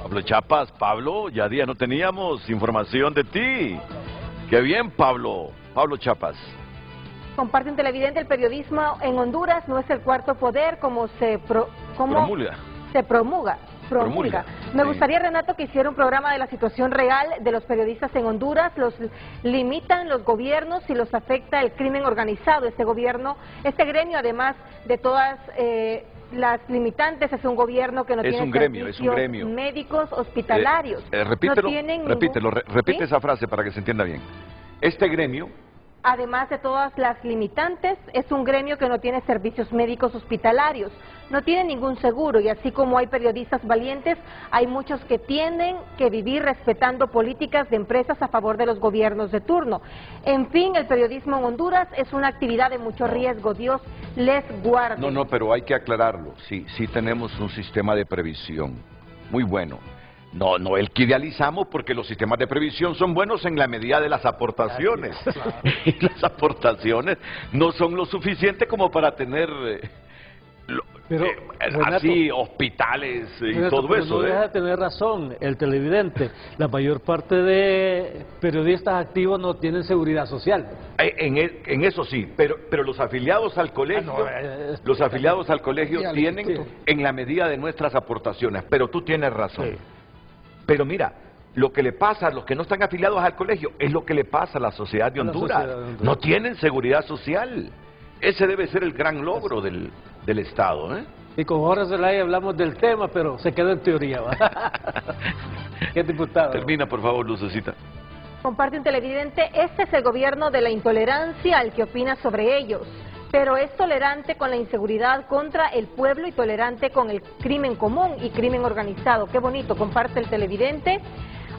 Pablo Chapas, Pablo, ya día no teníamos información de ti. Qué bien, Pablo. Pablo Chapas. Comparte un televidente: el periodismo en Honduras no es el cuarto poder como se promulga. Me gustaría, Renato, que hiciera un programa de la situación real de los periodistas en Honduras. Los limitan los gobiernos y los afecta el crimen organizado. Este gremio, además de todas las limitantes, es un gobierno que no tiene servicios médicos hospitalarios. Repite esa frase para que se entienda bien. Este gremio, además de todas las limitantes, es un gremio que no tiene servicios médicos hospitalarios, no tiene ningún seguro, y así como hay periodistas valientes, hay muchos que tienen que vivir respetando políticas de empresas a favor de los gobiernos de turno. En fin, el periodismo en Honduras es una actividad de mucho riesgo. Dios les guarde. No, pero hay que aclararlo. Sí tenemos un sistema de previsión muy bueno. No el que idealizamos, porque los sistemas de previsión son buenos en la medida de las aportaciones. Claro. Y las aportaciones no son lo suficiente como para tener Pero, Renato, así, hospitales y Renato, todo eso. No deja de tener razón el televidente. La mayor parte de periodistas activos no tienen seguridad social. En eso sí, pero los afiliados al colegio, los afiliados al colegio tienen en la medida de nuestras aportaciones. Pero tú tienes razón. Sí. Pero mira, lo que le pasa a los que no están afiliados al colegio es lo que le pasa a la sociedad de Honduras. No tienen seguridad social. Ese debe ser el gran logro del Estado, ¿eh? Y con Jorge Zelaya hablamos del tema, pero se quedó en teoría, ¿va? ¿Qué diputado? Termina, por favor, Lucecita. Comparte un televidente, este es el gobierno de la intolerancia al que opina sobre ellos, pero es tolerante con la inseguridad contra el pueblo y tolerante con el crimen común y crimen organizado. Qué bonito, comparte el televidente.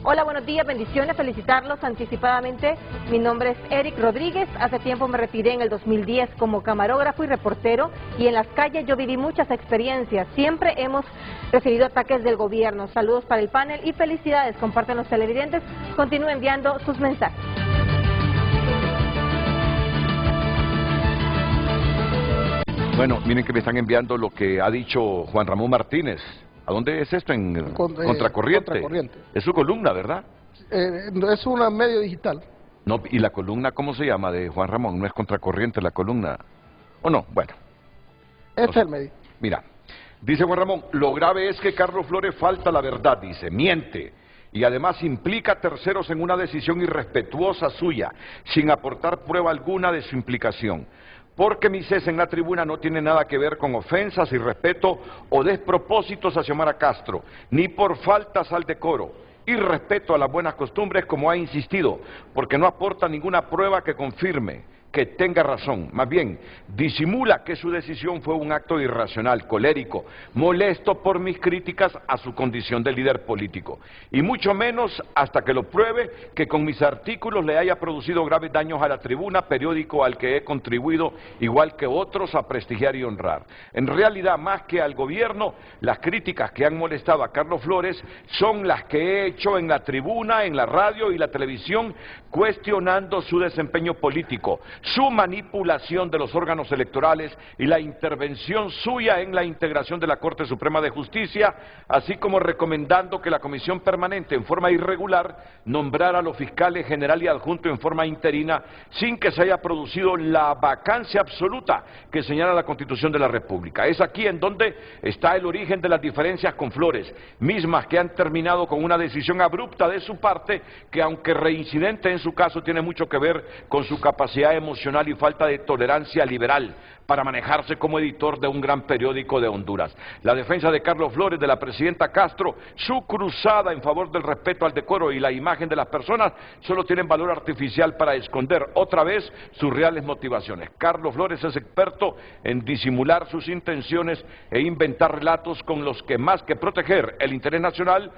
Hola, buenos días, bendiciones, felicitarlos anticipadamente. Mi nombre es Eric Rodríguez, hace tiempo me retiré en el 2010 como camarógrafo y reportero y en las calles yo viví muchas experiencias, siempre hemos recibido ataques del gobierno. Saludos para el panel y felicidades, comparten los televidentes, continúen enviando sus mensajes. Bueno, miren que me están enviando lo que ha dicho Juan Ramón Martínez. ¿A dónde es esto? En Contracorriente. Contracorriente. Es su columna, ¿verdad? Es un medio digital. No, ¿y la columna cómo se llama de Juan Ramón? ¿No es Contracorriente la columna? ¿O no? Bueno. Este es el medio. Mira, dice Juan Ramón, lo grave es que Carlos Flores falta la verdad, dice, miente. Y además implica a terceros en una decisión irrespetuosa suya, sin aportar prueba alguna de su implicación. Porque mi cese en la tribuna no tiene nada que ver con ofensas, irrespeto o despropósitos hacia Xiomara Castro, ni por faltas al decoro, y respeto a las buenas costumbres como ha insistido, porque no aporta ninguna prueba que confirme que tenga razón, más bien disimula que su decisión fue un acto irracional, colérico, molesto por mis críticas a su condición de líder político, y mucho menos hasta que lo pruebe que con mis artículos le haya producido graves daños a la tribuna, periódico al que he contribuido, igual que otros, a prestigiar y honrar. En realidad, más que al gobierno, las críticas que han molestado a Carlos Flores son las que he hecho en la tribuna, en la radio y la televisión, cuestionando su desempeño político, su manipulación de los órganos electorales y la intervención suya en la integración de la Corte Suprema de Justicia, así como recomendando que la Comisión Permanente en forma irregular nombrara a los fiscales general y adjunto en forma interina sin que se haya producido la vacancia absoluta que señala la Constitución de la República. Es aquí en donde está el origen de las diferencias con Flores, mismas que han terminado con una decisión abrupta de su parte que, aunque reincidente en su caso, tiene mucho que ver con su capacidad emocional y falta de tolerancia liberal para manejarse como editor de un gran periódico de Honduras. La defensa de Carlos Flores, de la presidenta Castro, su cruzada en favor del respeto al decoro y la imagen de las personas, solo tienen valor artificial para esconder otra vez sus reales motivaciones. Carlos Flores es experto en disimular sus intenciones e inventar relatos con los que, más que proteger el interés nacional,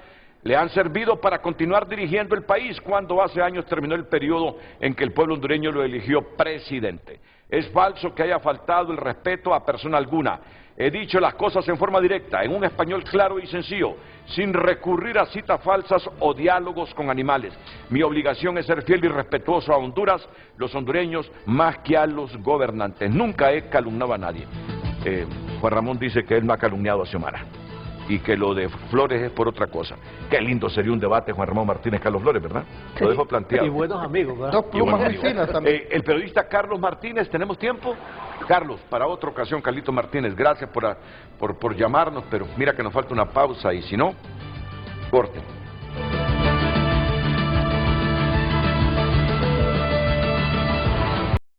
le han servido para continuar dirigiendo el país cuando hace años terminó el periodo en que el pueblo hondureño lo eligió presidente. Es falso que haya faltado el respeto a persona alguna. He dicho las cosas en forma directa, en un español claro y sencillo, sin recurrir a citas falsas o diálogos con animales. Mi obligación es ser fiel y respetuoso a Honduras, los hondureños, más que a los gobernantes. Nunca he calumniado a nadie. Juan Ramón dice que él no ha calumniado a Xiomara y que lo de Flores es por otra cosa. Qué lindo sería un debate Juan Ramón Martínez Carlos Flores, ¿verdad? Sí. Lo dejo planteado. Y buenos amigos, ¿verdad? Dos plumas vecinas también. El periodista Carlos Martínez, ¿tenemos tiempo? Carlos, para otra ocasión, Carlito Martínez, gracias por llamarnos, pero mira que nos falta una pausa y si no, corte.